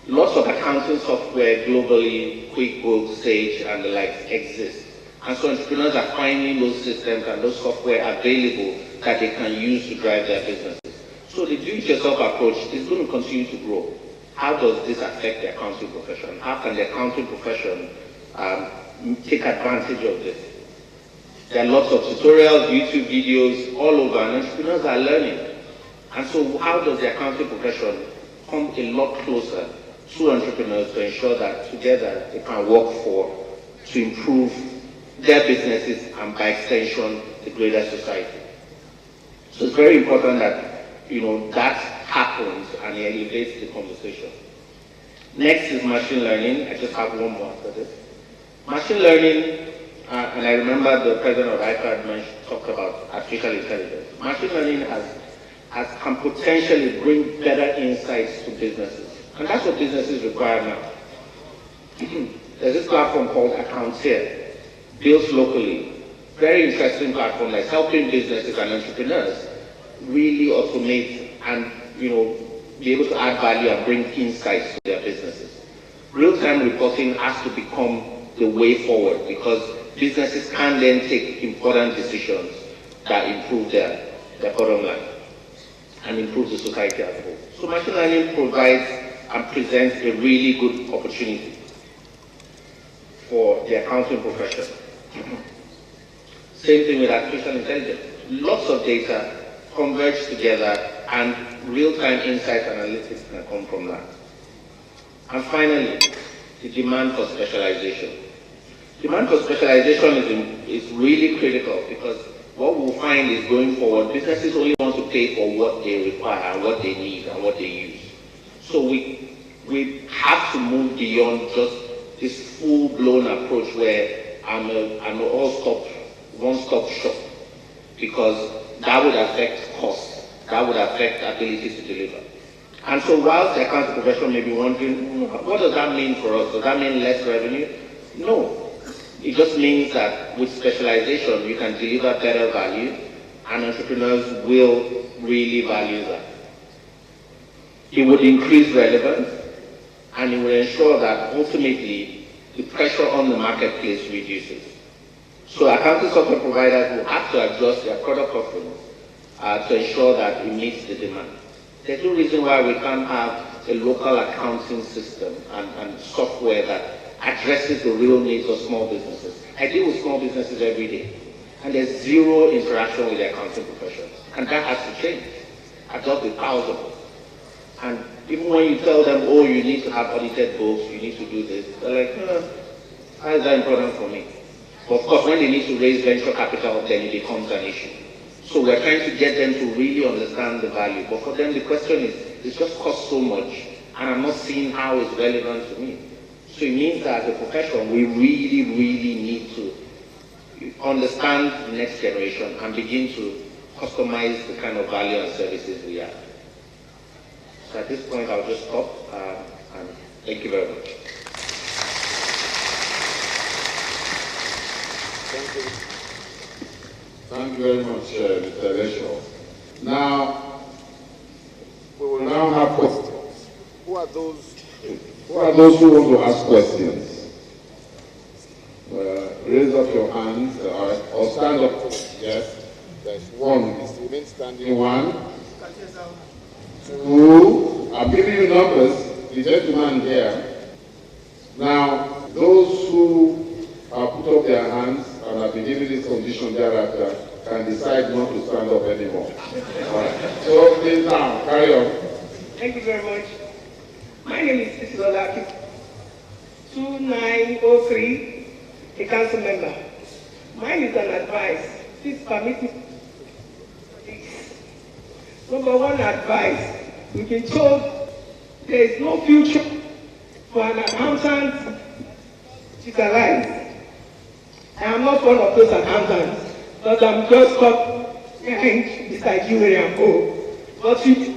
Speaker 4: Lots of accounting software globally, QuickBooks, Sage, and the likes exist. And so entrepreneurs are finding those systems and those software available that they can use to drive their businesses. So the do-it-yourself approach is going to continue to grow. How does this affect the accounting profession? How can the accounting profession take advantage of this? There are lots of tutorials, YouTube videos all over, and entrepreneurs are learning. And so how does the accounting profession come a lot closer to entrepreneurs to ensure that together they can work to improve their businesses and by extension the greater society? So it's very important that that happens and it elevates the conversation. Next is machine learning. I just have one more after this. Machine learning, and I remember the president of ICAN-ngr talked about artificial intelligence. Machine learning can potentially bring better insights to businesses. And that's what businesses require now. There's this platform called ICAN-ngr, built locally. Very interesting platform that's helping businesses and entrepreneurs really automate and be able to add value and bring insights to their businesses. Real-time reporting has to become the way forward because businesses can then take important decisions that improve their bottom line and improve the society as a whole. So machine learning provides and presents a really good opportunity for the accounting profession. Same thing with artificial intelligence. Lots of data converge together and real-time insight analytics can come from that. And finally, the demand for specialization. Demand for specialization is really critical because what we'll find is going forward, businesses only want to pay for what they require and what they need and what they use. So we have to move beyond just this full-blown approach where I'm a one-stop shop because that would affect cost, that would affect ability to deliver. And so whilst the accounting profession may be wondering, what does that mean for us? Does that mean less revenue? No. It just means that with specialization, you can deliver better value and entrepreneurs will really value that. It would increase relevance and it will ensure that ultimately the pressure on the marketplace reduces. So accounting software providers will have to adjust their product offerings to ensure that it meets the demand. There's no reason why we can't have a local accounting system and software that addresses the real needs of small businesses. I deal with small businesses every day, and there's zero interaction with the accounting profession. And that has to change. I've dealt with thousands. And even when you tell them, oh, you need to have audited books, you need to do this, they're like, how is that important for me? But of course, when they need to raise venture capital, then it becomes an issue. So we're trying to get them to really understand the value. But for them, the question is, it just costs so much, and I'm not seeing how it's relevant to me. So it means that as a profession, we really, really need to understand the next generation and begin to customize the kind of value and services we have. So at this point, I'll just stop, and thank you very much.
Speaker 3: Thank you. Thank you very much, Mr. Leshaw. Now, we will now have questions. Who are those who want to ask questions? Raise up your hands or stand up. Yes. There's one. Remain standing. One. Two. I'm giving you numbers. The gentleman here. Now, those who have put up their hands and have been given this condition thereafter can decide not to stand up anymore. All right. So please now, carry on.
Speaker 5: Thank you very much. My name is Isilola 2903, a council member. Mine is an advice. Please permit me. Number one advice. We've been told there is no future for an accountant to alive. I am not one of those accountants, but I'm just caught behind Mr. Jewelry and Co. But it's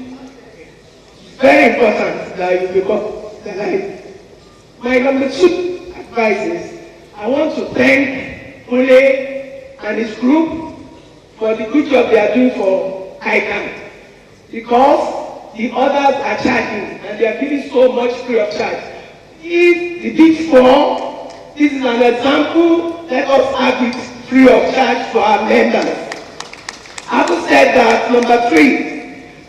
Speaker 5: very important that you become alive. My number two advice is I want to thank Ole and his group for the good job they are doing for ICAN, because the others are charging and they are giving so much free of charge. If the Big Four, this is an example, let us have it free of charge for our members. Having said that, number three,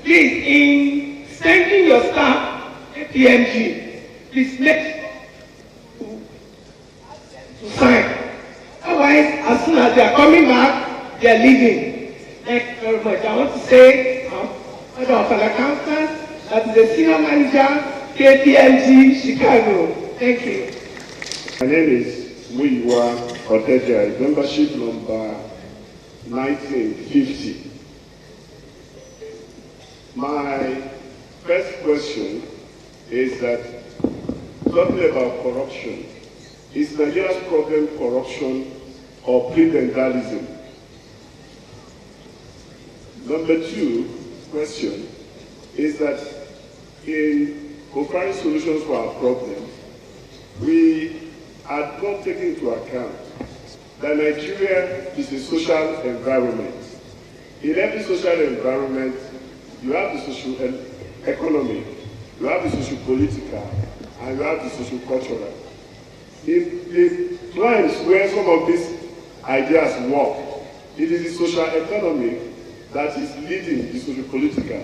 Speaker 5: please, in sending your staff APMG, please make to sign. Otherwise, as soon as they are coming back, they are leaving. Thank you very much. I want to say, head of an accountant, that is the senior manager, KPMG Chicago. Thank you.
Speaker 6: My name is Muyiwa Oteja, membership number 1950. My first question is that, talking about corruption, is Nigeria's problem corruption or prebendalism? Number two question is that in providing solutions for our problem, we had not taken into account that Nigeria is a social environment. In every social environment, you have the social economic, you have the social political, and you have the social cultural. In the times where some of these ideas work, it is the social economic that is leading the social political.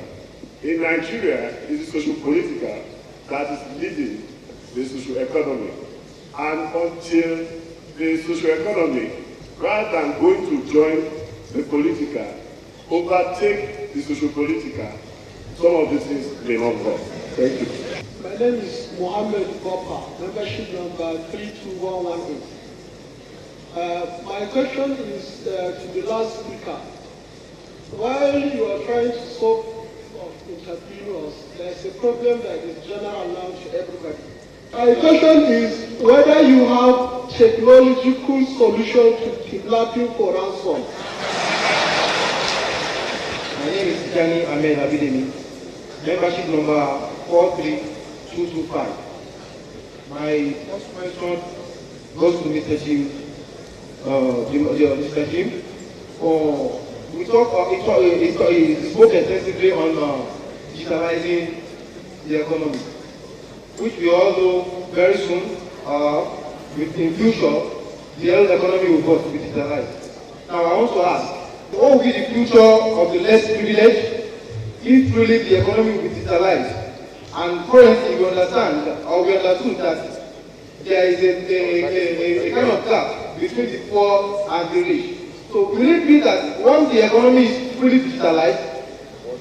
Speaker 6: In Nigeria, it is the social political that is leading the social economic. And until the social economic, rather than going to join the political, overtake the social political, some of these things may not work. Thank you.
Speaker 7: My name is Mohammed Boppa, membership number 32118. My question is to the last speaker. While you are trying to solve entrepreneurs, there's a problem that is general now to everybody. My question is whether you have technological solution to kidnapping for ransom.
Speaker 8: My name is Jani Ahmed Abidemi, membership number 43225. My first question goes to Mr. Jim. Mr. Jim, he spoke extensively on digitalizing the economy, which we all know very soon, in future, the whole economy will go to be digitalized. Now I want to ask, what will be the future of the less privileged if really the economy will be digitalized? And currently we understand, or we understood that there is a kind of gap between the poor and the rich. So will it be that once the economy is fully digitalized,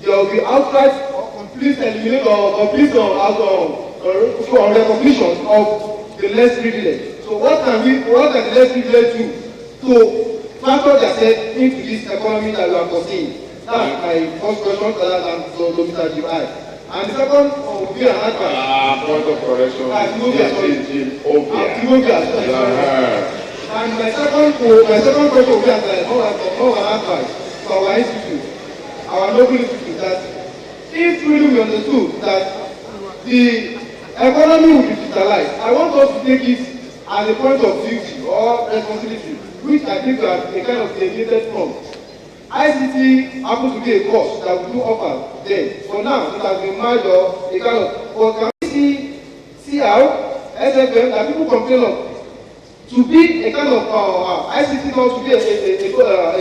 Speaker 8: there will be outright or complete elimination or complete recognition of the less privileged? So what can the less privileged do to transfer themselves into this economy that we are foreseeing. That's my first question other than Mr. GI. And the second will be an advice.
Speaker 3: Point of correction. Jim Obia.
Speaker 8: And my second question will be an advice to our institute, our local institute, that if really we understood that the economy will be digitalized, I want us to take it as a point of duty or responsibility, which I think we have a kind of deviated from. ICT happens to be a course that we do offer then. For now, it has been merged or a kind of, but can we see how SFM that people complain of to be a kind of ICT not to be a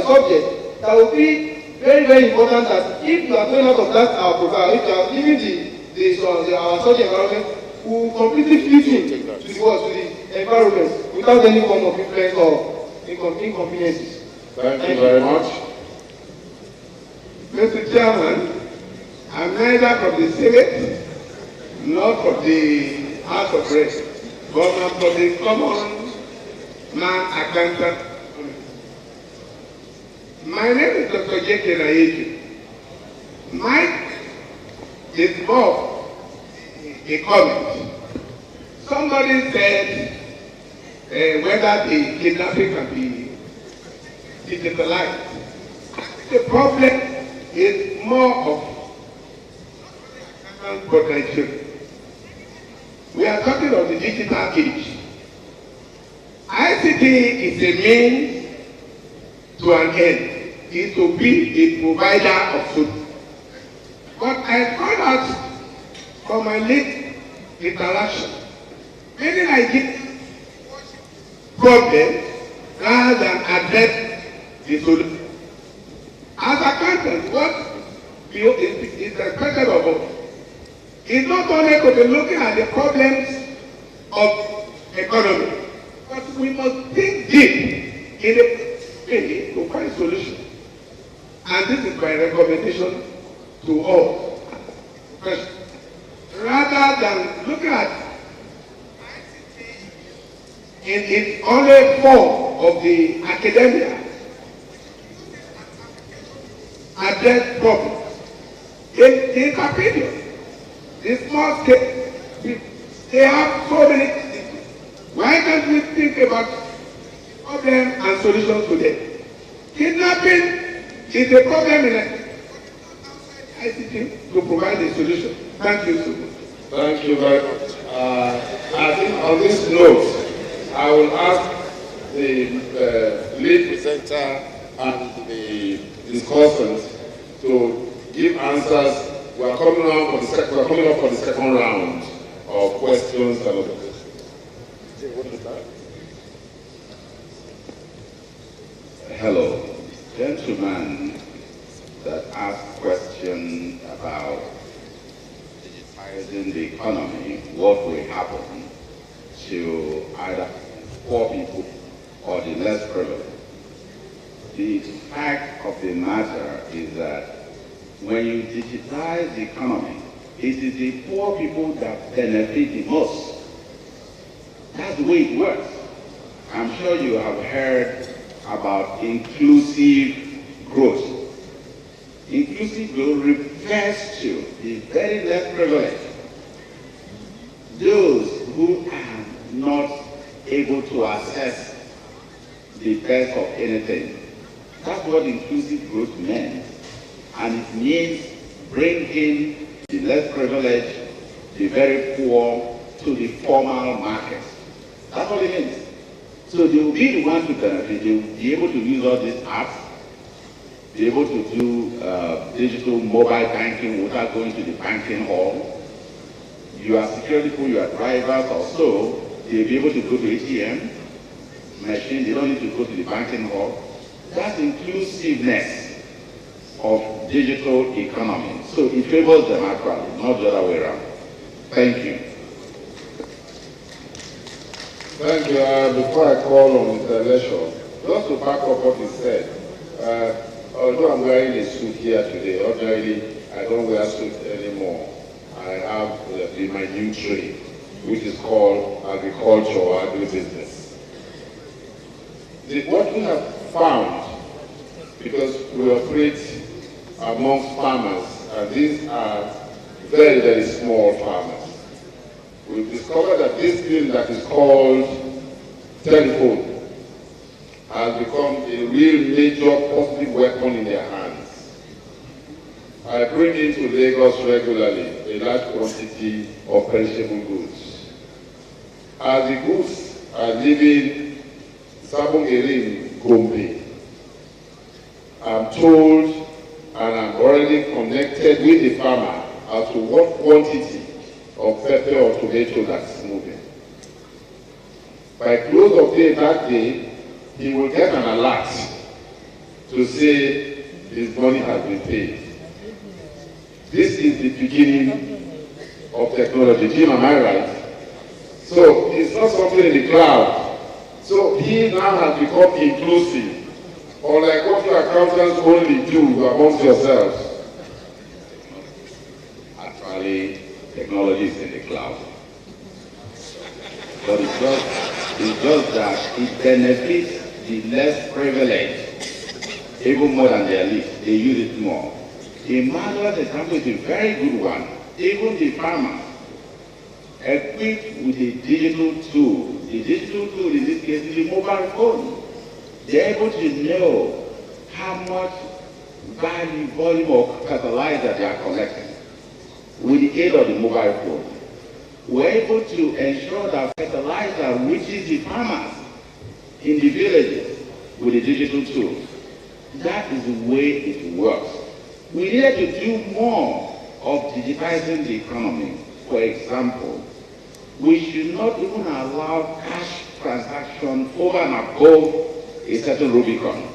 Speaker 8: subject that will be very, very important, that if you are going out of that profile, if you are giving our study environment, we will completely fit in to the environment without any form of influence or inconveniences.
Speaker 3: Thank you very much.
Speaker 9: Mr. Chairman, I'm neither from the Senate nor from the House of Reps, but I'm from the common man accountant. My name is Dr. J.K. Nayeju. Mine is more a comment. Somebody said whether the kidnapping can be digitalized. The problem is more of potential. We are talking of the digital age. ICT is a means to an end, is to be a provider of solutions. But I found out from my late interaction, many Nigerians problem rather than address the solution. As accountants, what is expected of us is not only to be looking at the problems of economy, but we must think deep in the to find solutions. And this is my recommendation to all. First, rather than looking at in its only form of the academia, address problems. In Capitol, the small scale, they have so many things. Why can't we think about problems and solutions to them? Kidnapping is a problem in ICT to provide a solution. Thank you so much.
Speaker 3: Thank you very much. I think on this note, I will ask the lead presenter and the discussants to give answers. We are coming up for the second round of questions and other questions.
Speaker 2: Hello, gentlemen that asked questions about digitizing the economy, what will happen to either poor people or the less privileged. The fact of the matter is that when you digitize the economy, it is the poor people that benefit the most. That's the way it works. I'm sure you have heard about inclusive growth. Inclusive growth refers to the very less privileged, those who are not able to access the best of anything. That's what inclusive growth meant. And it means bringing the less privileged, the very poor, to the formal market. That's what it means. So they will be the ones to benefit. They will be able to use all these apps, be able to do digital mobile banking without going to the banking hall. Your security people, your drivers also, they'll be able to go to ATM machine. They don't need to go to the banking hall. That's inclusiveness of digital economy. So it favors them actually, not the other way around. Thank you.
Speaker 3: Thank you. Before I call on Mr. Leshaw, just to back up what he said, although I'm wearing a suit here today, ordinarily I don't wear a suit anymore. I have my new trade, which is called agriculture or agribusiness. What we have found, because we operate amongst farmers, and these are very, very small farmers, we've discovered that this thing that is called telephone has become a real major positive weapon in their hands. I bring into Lagos regularly a large quantity of perishable goods. As the goods are leaving Sabongeri, Gombe, I'm told and I'm already connected with the farmer as to what quantity of pepper or tomato that's moving. By close of day that day, he will get an alert to say his money has been paid. This is the beginning of technology. Jim, am I right? So it's not something in the cloud. So he now has become inclusive, unlike what your accountants only do amongst yourselves.
Speaker 2: Actually, technology is in the cloud. But it's just that it benefits the less privileged, even more than the elite. They use it more. Emmanuel's example is a very good one. Even the farmer, equipped with a digital tool. The digital tool in this case is a mobile phone. They're able to know how much volume of fertilizer they are collecting. With the aid of the mobile phone, we're able to ensure that fertilizer reaches the farmers in the villages with the digital tool. That is the way it works. We needed to do more of digitizing the economy. For example, we should not even allow cash transaction over and above a certain Rubicon.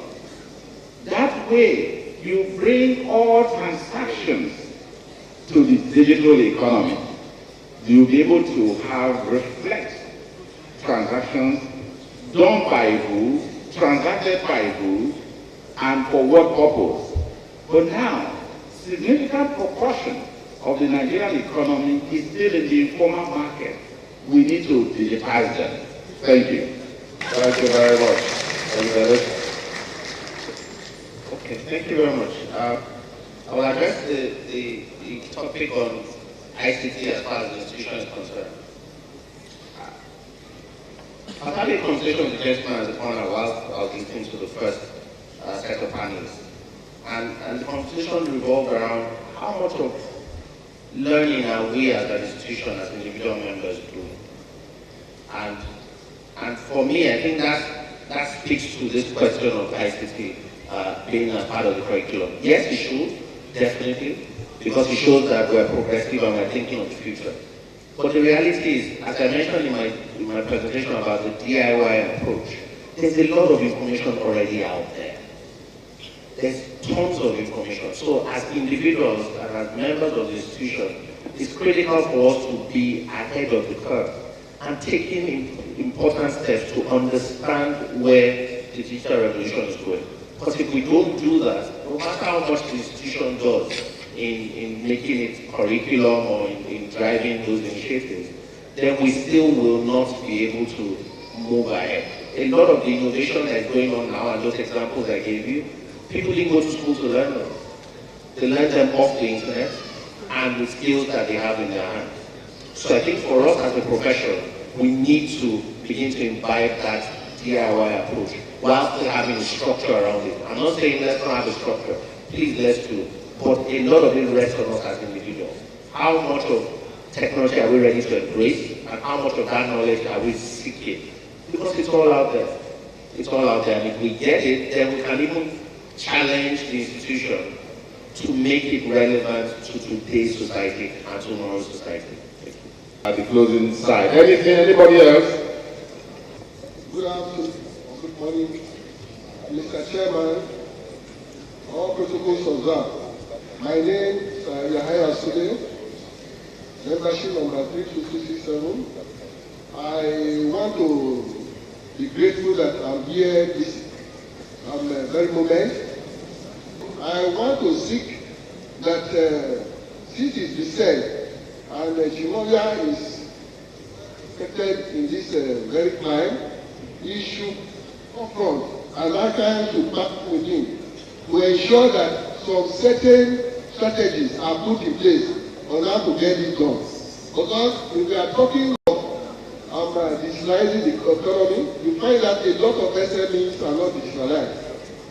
Speaker 2: That way, you bring all transactions to the digital economy. You'll be able to have reflect transactions done by who, transacted by who, and for what purpose. But now, significant proportion of the Nigerian economy is still in the informal market. We need to digitize them. Thank you.
Speaker 3: Thank you very much.
Speaker 4: Okay, thank you very much. I will address the topic on ICT as far as the institution is concerned. I've had a conversation with the gentleman at the corner while I was listening to the first set of panelists. And the conversation revolved around how much of learning are we as an institution, as individual members doing. And for me, I think that speaks to this question of ICT being a part of the curriculum. Yes, it should, definitely, because it shows that we're progressive and we're thinking of the future. But the reality is, as I mentioned in my presentation about the DIY approach, there's a lot of information already out there. There's tons of information. So as individuals and as members of the institution, it's critical for us to be ahead of the curve and taking important steps to understand where the digital revolution is going. Because if we don't do that, no matter how much the institution does in making it curriculum or in driving those initiatives, then we still will not be able to move ahead. A lot of the innovation that's going on now, and those examples I gave you, people didn't go to school to learn them. They learn them off the internet and the skills that they have in their hands. So I think for us as a profession, we need to begin to imbibe that DIY approach while still having a structure around it. I'm not saying let's not have a structure. Please, let's do. But a lot of it rests on us as individuals. How much of technology are we ready to embrace, and how much of that knowledge are we seeking? Because it's all out there. It's all out there. And if we get it, then we can even challenge the institution to make it relevant to today's society and tomorrow's society. Thank you.
Speaker 3: At the closing side. Anybody else?
Speaker 7: Good afternoon, good morning, Mr. Chairman, all protocols observed. My name is Yahaya Sude, membership number 32267. I want to be grateful that I'm here this very moment. I want to seek that since it's been said, and Chimoya is affected in this very crime, he should upfront and ICAN to partner with him to ensure that some certain strategies are put in place on how to get it done. Because if we are talking of digitalizing the economy, you find that a lot of SMEs are not digitalized.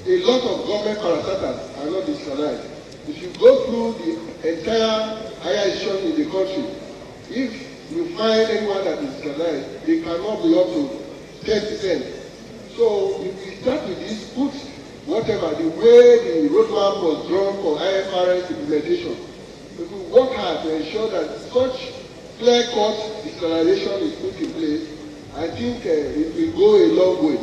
Speaker 7: A lot of government parastatals are not digitalized. If you go through the entire higher education in the country, if you find anyone that is digitalized, they cannot be up to 10%. So if we start with this, put whatever, the way the roadmap was drawn for IFRS implementation, if we work hard to ensure that such clear-cut digitalization is put in place, I think it will go a long way.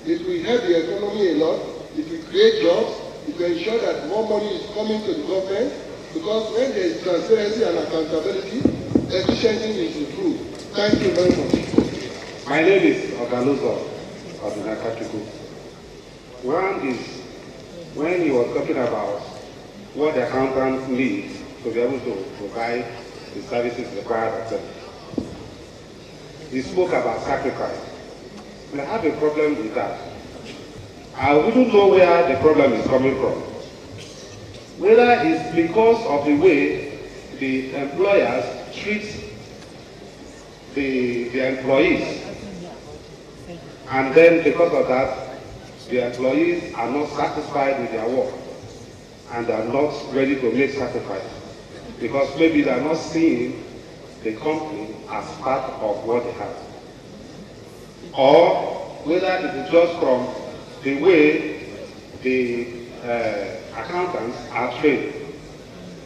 Speaker 7: It will help the economy a lot. It will create jobs. It will ensure that more money is coming to the government, because when there is transparency and accountability, efficiency is improved. Thank you very much.
Speaker 10: My name is Ogaluzo of the Nakatuku. One is when he was talking about what the accountants need to be able to provide the services required of them. He spoke about sacrifice. And I have a problem with that. I wouldn't know where the problem is coming from. Whether it's because of the way the employers treat the employees, and then because of that, the employees are not satisfied with their work and are not ready to make sacrifice, because maybe they are not seeing the company as part of what they have. Or whether it is just from the way the accountants are trained.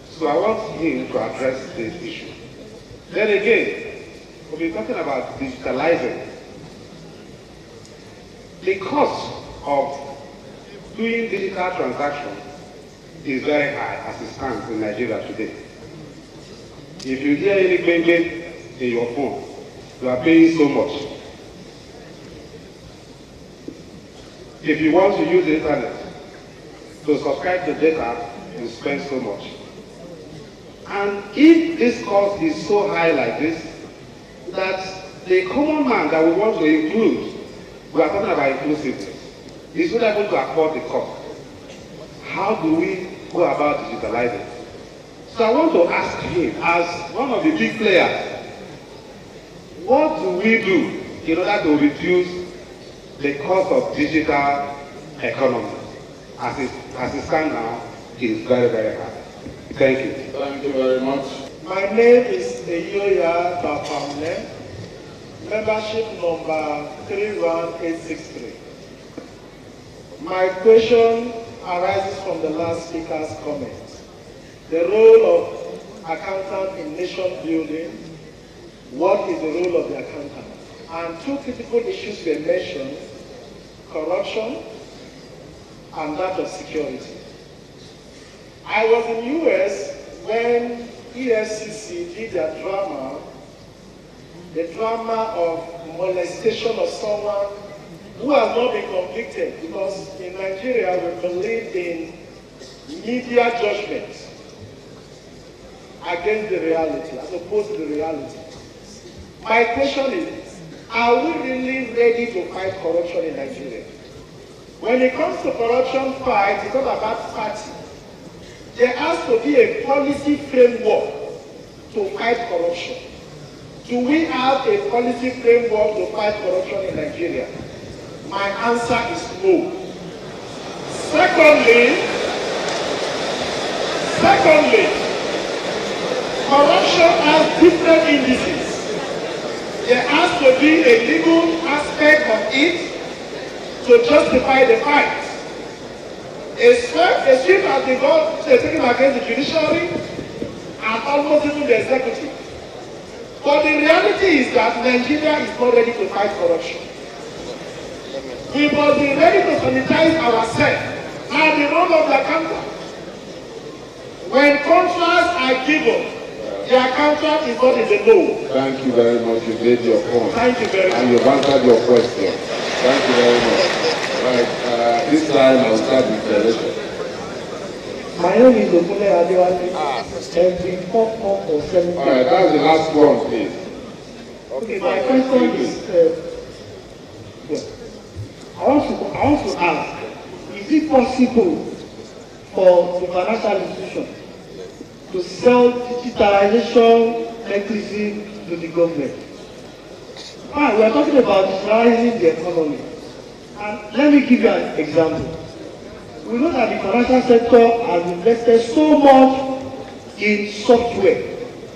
Speaker 10: So I want him to address this issue. Then again, we'll be talking about digitalizing. The cost of doing digital transactions is very high as it stands in Nigeria today. If you hear any bang in your phone, you are paying so much. If you want to use the internet to subscribe to data, you spend so much. And if this cost is so high like this, that the common man that we want to include, we are talking about inclusiveness, is not able to afford the cost. How do we go about digitalizing? So I want to ask him, as one of the big players, what do we do in order to reduce the cost of digital economy? As it stands now, is very, very high. Thank you.
Speaker 3: Thank you very much.
Speaker 11: My name is Eyoya Bapamle, membership number 31863. My question arises from the last speaker's comment. The role of accountant in nation building. What is the role of the accountant? And two critical issues were mentioned: corruption and that of security. I was in US when EFCC did their drama, the drama of molestation of someone who has not been convicted, because in Nigeria we believe in media judgment against the reality, as opposed to the reality. My question is, are we really ready to fight corruption in Nigeria? When it comes to corruption fight, it's not about party. There has to be a policy framework to fight corruption. Do we have a policy framework to fight corruption in Nigeria? My answer is no. Secondly, corruption has different indices. There has to be a legal aspect of it to justify the fight. A sweep has been taken against the judiciary and almost even the executive. But the reality is that Nigeria is not ready to fight corruption. We must be ready to sanitize ourselves and the role of the accountant. When contracts are given, the accountant is not in the know.
Speaker 3: Thank you very much. You made your point.
Speaker 11: Thank you very much.
Speaker 3: And you've answered your question. Thank you very much. Right, this time I'll start with the election.
Speaker 5: My name is Okule Adewale. Every 4 or 7.
Speaker 3: All right, that's the last one, please.
Speaker 5: Okay, my question is,
Speaker 7: I want to ask, is it possible for the financial institution to sell digitalization mechanism to the government? We are talking about digitalizing the economy. And let me give you an example. We know that the financial sector has invested so much in software,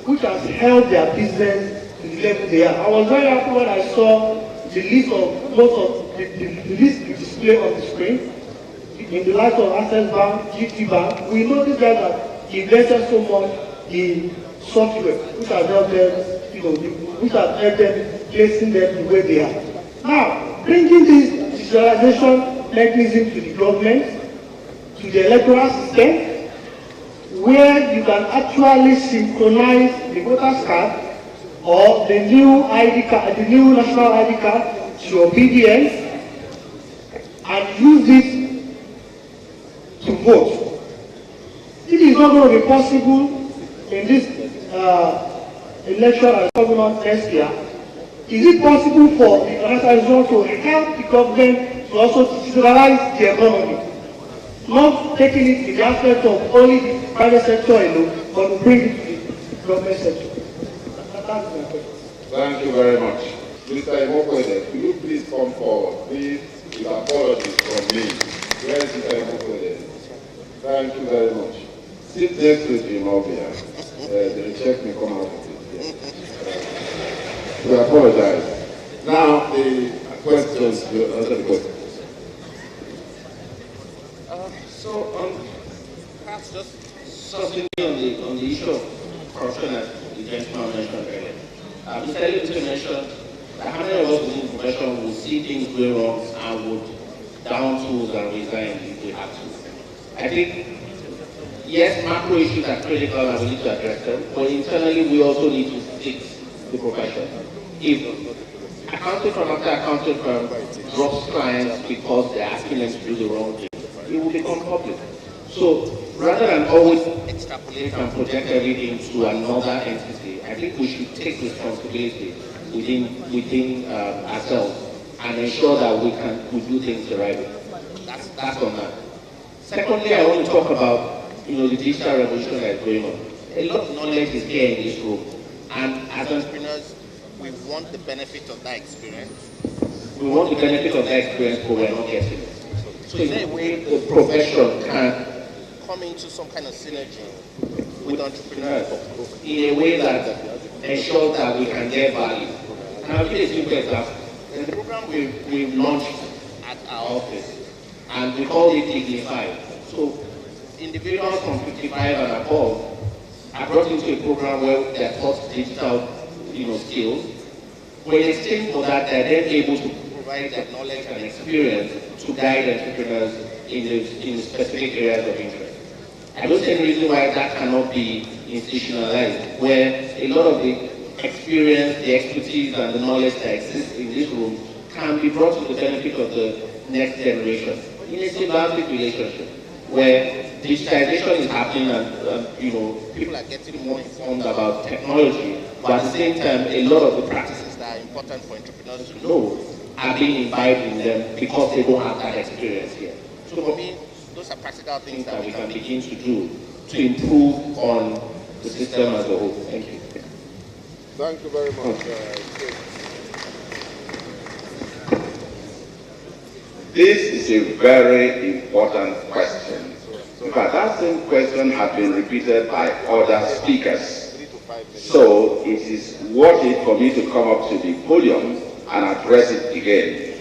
Speaker 7: which has helped their business to the level they are. I was very happy when I saw the list of the list display on the screen. In the likes of Access Bank, GT Bank, we know these guys have invested so much in software, which has helped them, which has helped them placing them the way they are. Now, bringing this digitalization mechanism to the government, to the electoral system, where you can actually synchronize the voter's card or the new ID card, the new national ID card to your BVN, and use it to vote. It is not going to be possible in this election that's coming on next year. Is it possible for the financial to help the government to also digitalize the economy? Not taking it in the aspect of only the private sector alone, but to bring it to the government sector. That's my question.
Speaker 3: Thank you very much. Mr. Imokwede, could you please come forward, please, with apologies from me. Where is Mr. Imokwede? Thank you very much. Sit next to Jim Obia. The check may come out of it. We apologize. Now, the questions, you answer the questions.
Speaker 4: Perhaps just something on the issue of corruption as the gentleman mentioned earlier. Mr. Elliott mentioned that how many of us within the profession would see things going wrong and would down tools and resign if we have to. I think, yes, macro issues are critical and we need to address them, but internally we also need to fix the profession. If accounting firm after accounting firm drops clients because they're asking them to do the wrong thing, it will become public. So rather than always extrapolate and project everything to another entity, I think we should take responsibility within ourselves and ensure that we do things the right way. That's on that. Secondly, I want to talk about the digital revolution that is going on. A lot of knowledge is here in this room, and as entrepreneurs, we want the benefit of that experience. We want the benefit of that experience, but we're not getting it. So is there a way the profession can come into some kind of synergy with entrepreneurs in a way that ensures that we can get value? And I'll give you a simple example. There's a program we've launched at our office, and we call it Dignify. So individuals from 55 and above are brought into a program where they're taught digital skills. But in exchange for that, they're then able to provide that knowledge and experience to guide entrepreneurs in the specific areas of interest. I don't see any reason why that cannot be institutionalized, where a lot of the experience, the expertise, and the knowledge that exists in this room can be brought to the benefit of the next generation in a symbiotic relationship, where digitization is happening and people are getting more informed about technology, but at the same time, a lot of the practices that are important for entrepreneurs to know are being imbibed in them because they don't have that experience yet. So for me, those are practical things that we can begin to do to improve on the system as a whole. Thank you.
Speaker 3: Thank you very much.
Speaker 2: This is a very important question. In fact, that same question has been repeated by other speakers. So it is worth it for me to come up to the podium and address it again.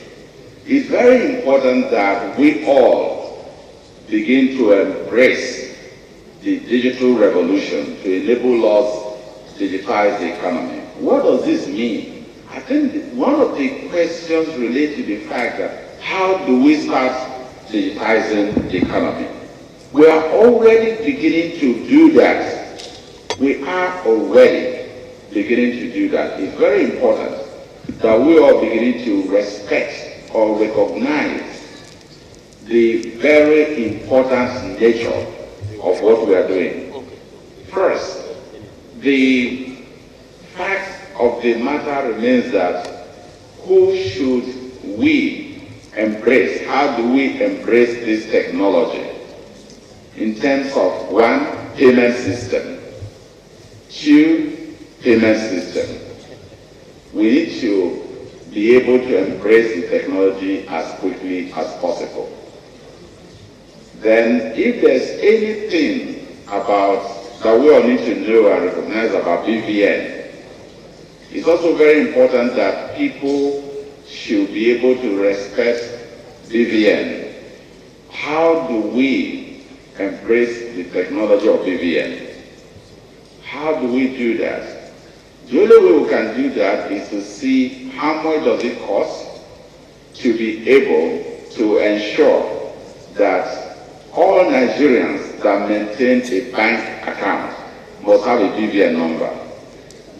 Speaker 2: It's very important that we all begin to embrace the digital revolution to enable us to digitize the economy. What does this mean? I think one of the questions relate to the fact that how do we start digitizing the economy? We are already beginning to do that. We are already beginning to do that. It's very important that we are beginning to respect or recognize the very important nature of what we are doing. First, the fact of the matter remains that who should we embrace, how do we embrace this technology in terms of one, payment system, two, payment system. We need to be able to embrace the technology as quickly as possible. Then, if there's anything about that we all need to know and recognize about BVN, it's also very important that people should be able to respect BVN. How do we embrace the technology of BVN? How do we do that? The only way we can do that is to see how much does it cost to be able to ensure that all Nigerians that maintain a bank account must have a BVN number.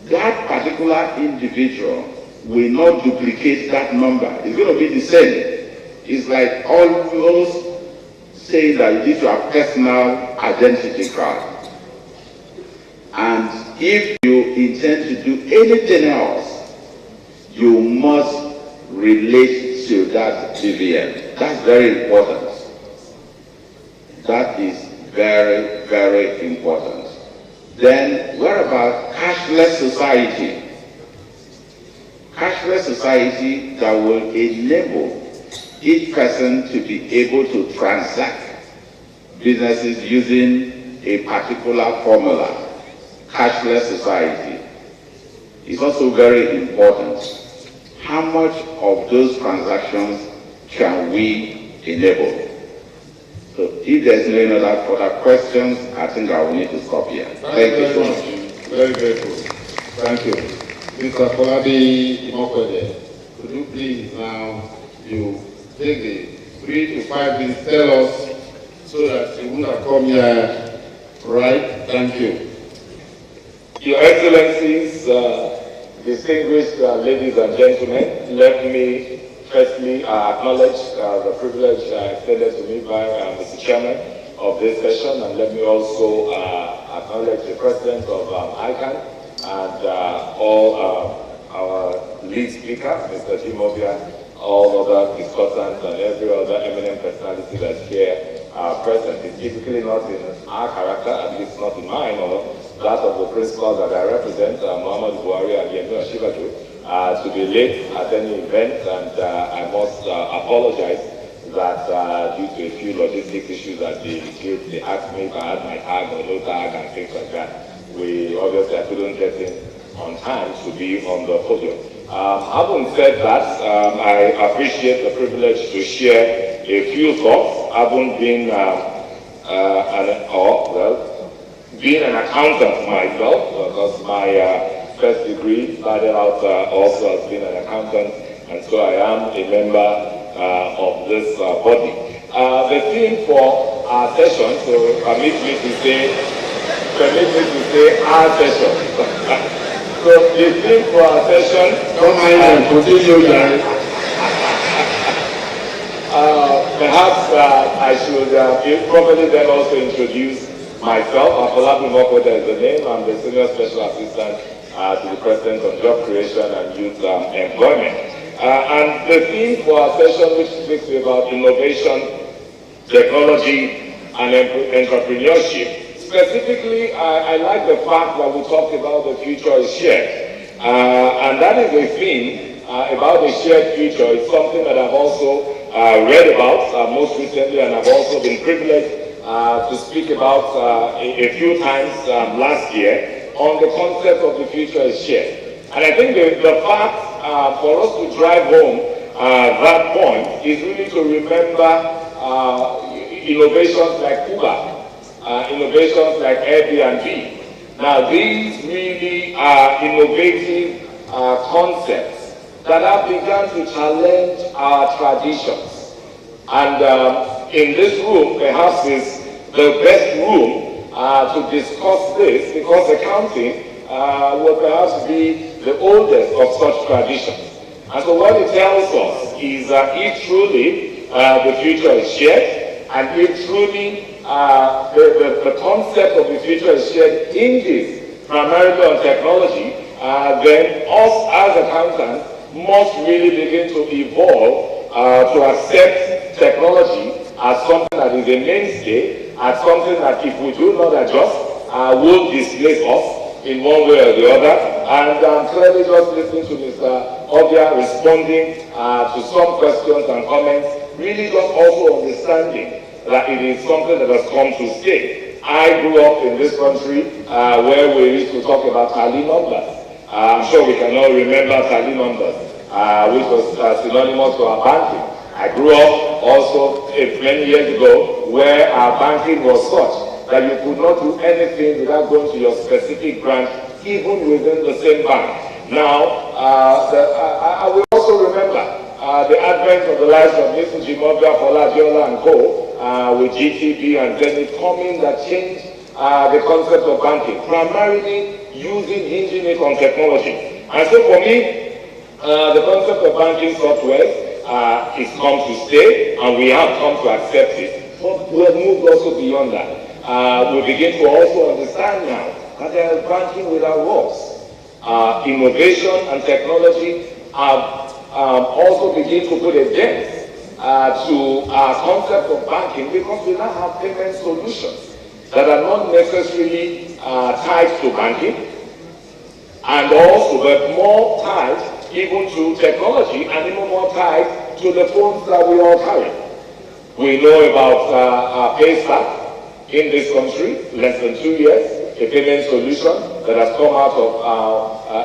Speaker 2: That particular individual will not duplicate that number. It's going to be the same. It's like almost saying that you need to have personal identity card. And if you intend to do anything else, you must relate to that BVN. That's very important. That is very, very important. Then, what about cashless society? Cashless society that will enable each person to be able to transact businesses using a particular formula. Cashless society is also very important. How much of those transactions can we enable? So if there's no other further questions, I think I will need to stop here.
Speaker 3: Thank you so much. Very grateful. Thank you. Mr. Kolabi Imokwede, could you please now, you take the 3 to 5 minutes, tell us so that you would have come here, right? Thank you.
Speaker 12: Your Excellencies, distinguished ladies and gentlemen, let me firstly acknowledge the privilege extended to me by Mr. Chairman of this session, and let me also acknowledge the President of ICAN and all our lead speaker, Mr. Jimobia, all other discussants, and every other eminent personality that's here present. It's typically not in our character, at least not in mine, or that of the principals that I represent, Muhammad Buhari and Yemi Osinbajo, to be late at any event, and I must apologize that due to a few logistic issues at the gate, they asked me if I had my tag or no tag and things like that. Obviously I couldn't get in on time to be on the podium. Having said that, I appreciate the privilege to share a few thoughts. Having been being an accountant myself, because my first degree started out also as being an accountant, and so I am a member of this body. The theme for our session, so permit me to say our session. So the theme for our session,
Speaker 3: don't mind them, continue, guys.
Speaker 12: Perhaps I should probably then also introduce myself. Afolabi Mokwede is the name. I'm the Senior Special Assistant to the President on Job Creation and Youth Employment. And the theme for our session, which speaks about innovation, technology, and entrepreneurship. Specifically, I like the fact that we talked about the future is shared. And that is a theme about the shared future. It's something that I've also read about most recently, and I've also been privileged to speak about a few times last year on the concept of the future is shared. And I think the fact for us to drive home that point is really to remember innovations like Uber, innovations like Airbnb. Now these really are innovative concepts that have begun to challenge our traditions. And in this room, perhaps is the best room to discuss this, because accounting will perhaps be the oldest of such traditions. And so what it tells us is that if truly the future is shared, and if truly the concept of the future is shared hinges primarily on technology, then us as accountants must really begin to evolve to accept technology as something that is a mainstay, as something that if we do not adjust, will displace us in one way or the other. And I'm clearly just listening to Mr. Obia responding to some questions and comments, really just also understanding that it is something that has come to stay. I grew up in this country where we used to talk about tally numbers. I'm sure we can all remember tally numbers, which was synonymous to our banking. I grew up also many years ago where our banking was such that you could not do anything without going to your specific branch, even within the same bank. Now, I will also remember the advent of the likes of Mr. Jimobia, Folajiola and Co. With GTP and Zenith coming that changed the concept of banking, primarily hinging it on technology. And so for me, the concept of banking software is come to stay, and we have come to accept it. But we have moved also beyond that. We begin to also understand now that there is banking without walls. Innovation and technology have also begin to put a dent to our concept of banking, because we now have payment solutions that are not necessarily tied to banking, and also but more tied even to technology, and even more tied to the phones that we all carry. We know about PayStack in this country, less than 2 years, a payment solution that has come out of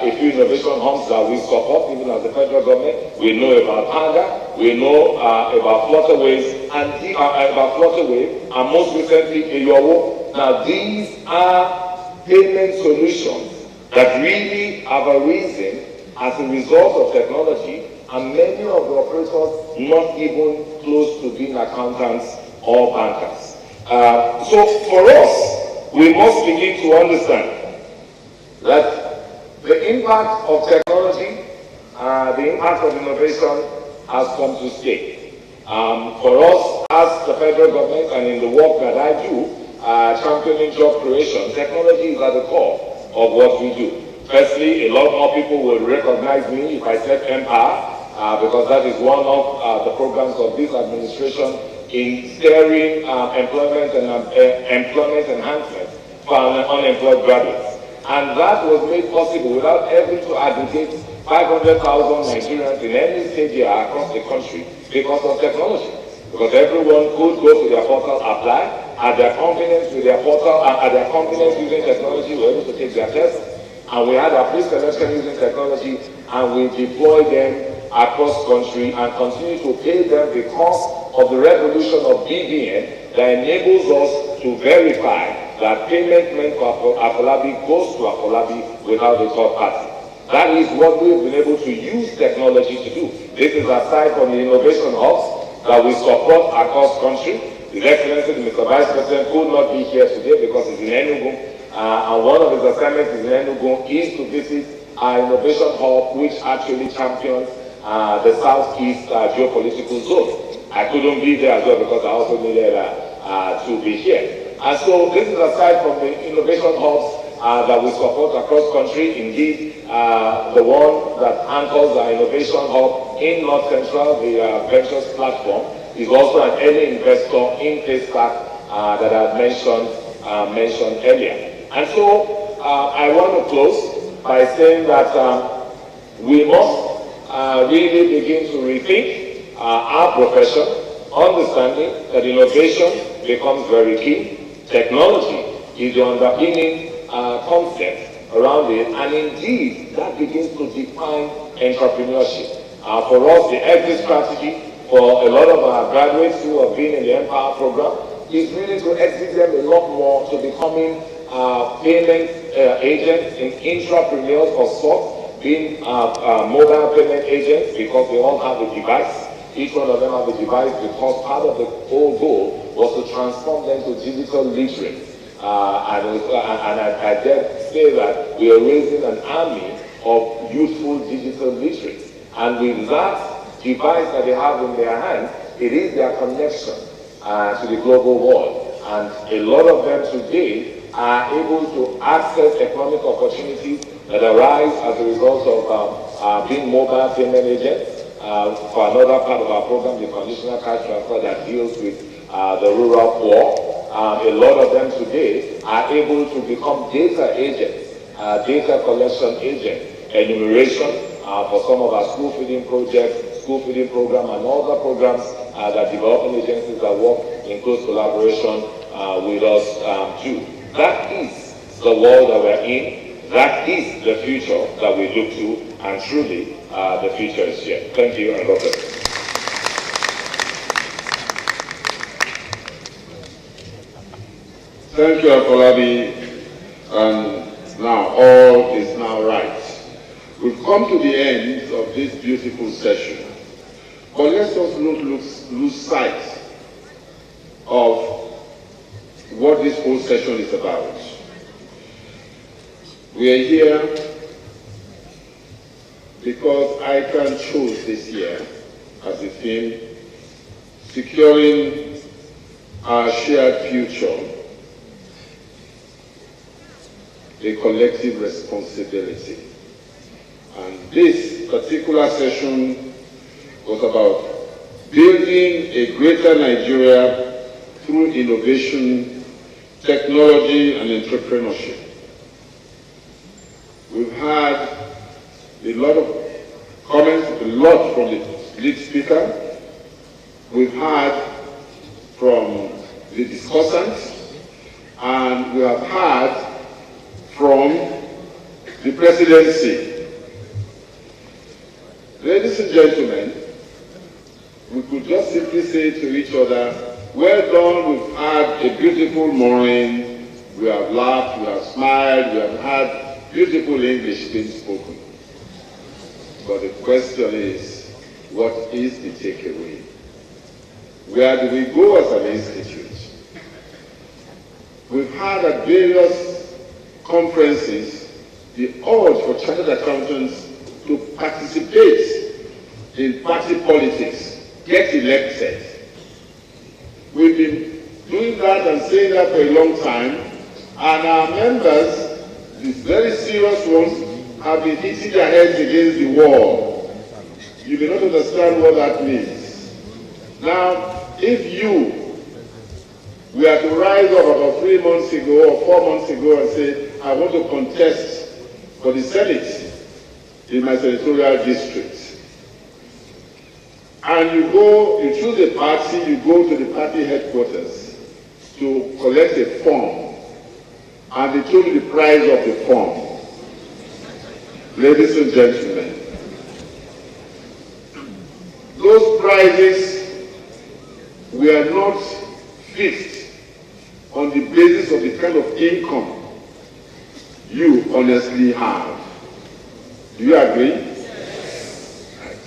Speaker 12: a few innovation hubs that we support, even as the federal government. We know about Panga, we know about Flutterwave, and most recently Eyowo. Now these are payment solutions that really have arisen as a result of technology, and many of the operators not even close to being accountants or bankers. So for us, we must begin to understand that the impact of technology, the impact of innovation has come to stay. For us as the federal government, and in the work that I do, championing job creation, technology is at the core of what we do. Firstly, a lot more people will recognize me if I said Empower, because that is one of the programs of this administration in steering employment and employment enhancement for unemployed graduates. And that was made possible without having to aggregate 500,000 Nigerians in any state here across the country because of technology. Because everyone could go to their portal, apply, at their confidence with their portal, at their confidence using technology, were able to take their test. And we had our pre-selection using technology, and we deployed them across country and continue to pay them because of the revolution of BVN that enables us to verify that payment meant for Afolabi goes to Afolabi without a third party. That is what we've been able to use technology to do. This is aside from the innovation hubs that we support across country. His Excellency, Mr. Vice President, could not be here today because he's in Enugu. And one of his assignments in Enugu is to visit our innovation hub, which actually champions the Southeast geopolitical zone. I couldn't be there as well because I also needed to be here. And so this is aside from the innovation hubs that we support across country. Indeed, the one that anchors our innovation hub in North Central, the Ventures platform, is also an early investor in PayStack that I mentioned earlier. And so I want to close by saying that we must really begin to rethink our profession, understanding that innovation becomes very key. Technology is the underpinning concept around it, and indeed that begins to define entrepreneurship. For us, the exit strategy for a lot of our graduates who have been in the Empower program is really to exit them a lot more to becoming payment agents and intrapreneurs of sorts, being mobile payment agents, because they all have a device. Each one of them have a device because part of the whole goal was to transform them to digital literate. And I dare say that we are raising an army of youthful digital literates. And with that device that they have in their hands, it is their connection to the global world. And a lot of them today are able to access economic opportunities that arise as a result of being mobile payment agents. for another part of our program, the conditional cash transfer that deals with the rural poor. A lot of them today are able to become data agents, data collection agents, enumeration for some of our school feeding projects, school feeding program, and other programs that development agencies that work in close collaboration with us do. That is the world that we're in. That is the future that we look to, and truly the future is here. Thank you, and God bless.
Speaker 3: Thank you, Afolabi. And now all is now right. We've come to the end of this beautiful session. But let's also not lose sight of what this whole session is about. We are here because ICAN chose this year as a theme, securing our shared future, a collective responsibility. And this particular session was about building a greater Nigeria through innovation, technology, and entrepreneurship. We've had a lot of comments, a lot from the lead speaker. We've had from the discussants, and we have had from the presidency. Ladies and gentlemen, we could just simply say to each other, well done, we've had a beautiful morning, we have laughed, we have smiled, we have had beautiful English being spoken. But the question is, what is the takeaway? Where do we go as an institute? We've had at various conferences the urge for chartered accountants to participate in party politics, get elected. We've been doing that and saying that for a long time, and our members, these very serious ones, have been hitting their heads against the wall. You may not understand what that means. Now, if you were to rise up about 3 months ago or 4 months ago and say, I want to contest for the Senate in my senatorial district, and you choose a party, you go to the party headquarters to collect a form, and they told you the price of the form. Ladies and gentlemen, those prices were not fixed on the basis of the kind of income you honestly have. Do you agree? Yes. Right.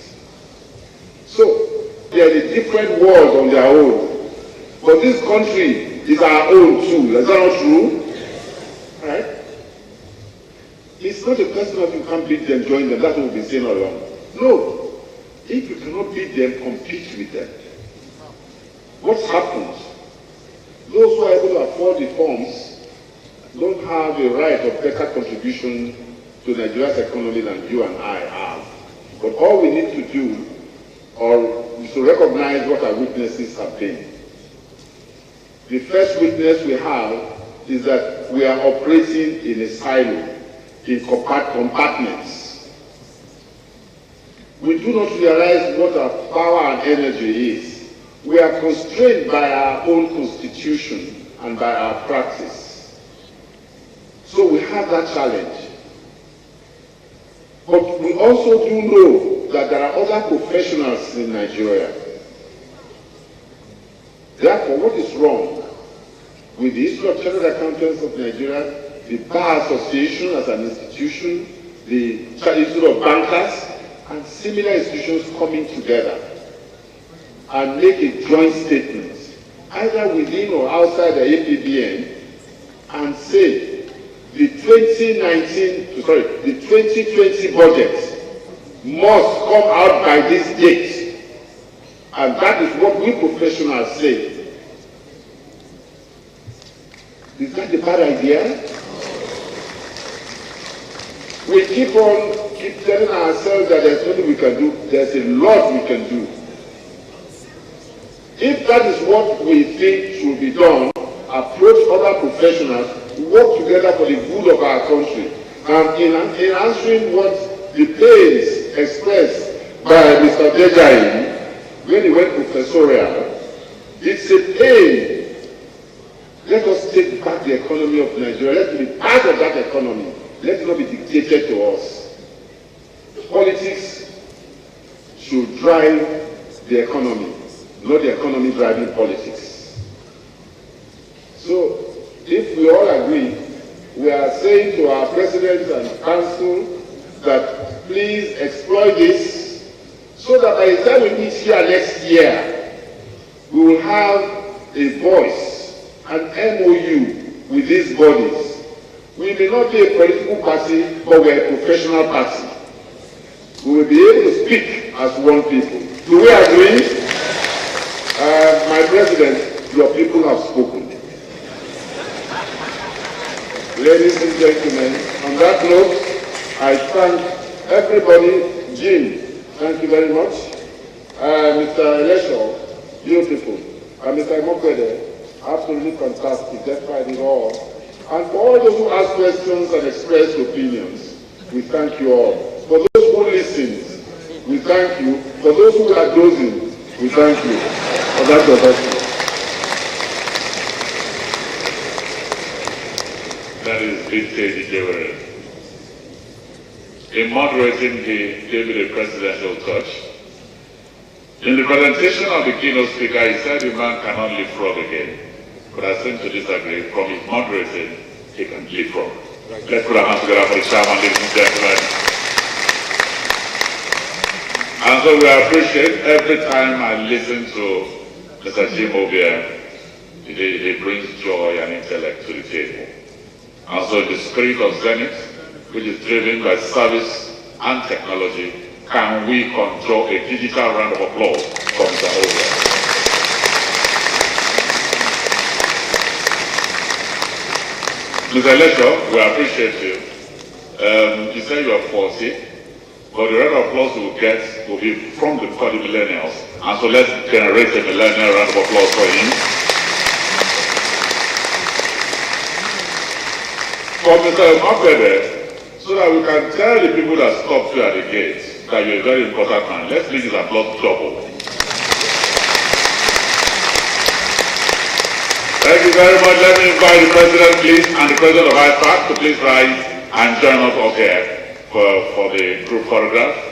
Speaker 3: So, they are the different worlds on their own. But this country is our own too. Is that not true? Right? It's not a question of you can't beat them, join them. That's what we've been saying all along. No. If you cannot beat them, compete with them. What's happened? Those who are able to afford the forms don't have a right of better contribution to Nigeria's economy than you and I have. But all we need to do is to recognize what our weaknesses have been. The first weakness we have is that we are operating in a silo, in compartments. We do not realize what our power and energy is. We are constrained by our own constitution and by our practice. So we have that challenge. But we also do know that there are other professionals in Nigeria. Therefore, what is wrong with the Institute of Chartered Accountants of Nigeria, the Bar Association as an institution, the Institute of Bankers, and similar institutions coming together and make a joint statement, either within or outside the APBN, and say, the 2020 budget must come out by this date. And that is what we professionals say. Is that a bad idea? We keep on keep telling ourselves that there's nothing we can do. There's a lot we can do. If that is what we think should be done, approach other professionals, work together for the good of our country. And in answering what the pains expressed by Mr. Dejayi when he went professorial, it's a pain. Let us take back the economy of Nigeria. Let us be part of that economy. Let it not be dictated to us. Politics should drive the economy, not the economy driving politics. So, if we all agree, we are saying to our president and council that please exploit this so that by the time we meet here next year, we will have a voice, an MOU with these bodies. We may not be a political party, but we are a professional party. We will be able to speak as one people. Do we agree? My president, your people have spoken. Ladies and gentlemen, on that note, I thank everybody. Jim, thank you very much. Mr. Elesho, beautiful. Mr. Mokwede, absolutely fantastic, despite it all. And for all those who ask questions and express opinions, we thank you all. For those who listen, we thank you. For those who are dozing, we thank you. For that question.
Speaker 13: That is vintage Jewelry. In moderating, he gave it a presidential touch. In the presentation of the keynote speaker, he said the man cannot leapfrog again. But I seem to disagree. From his moderating, he can leapfrog. Let's put our hands together for the chairman, ladies and gentlemen. And so we appreciate every time I listen to Mr. Jim Obia, he brings joy and intellect to the table. And so the spirit of Zenith, which is driven by service and technology, can we control a digital round of applause from Mr. Obia? Mr. Lesho, we appreciate you. You say you are 40, but the round of applause we will get will be from the 40 millennials. And so let's generate a millennial round of applause for him. For Mr. Mokwede, so that we can tell the people that stopped you at the gate that you're a very important man. Let's make this applause double. Thank you very much. Let me invite the President, please, and the President of IPAC to please rise and join us up here for the group photograph.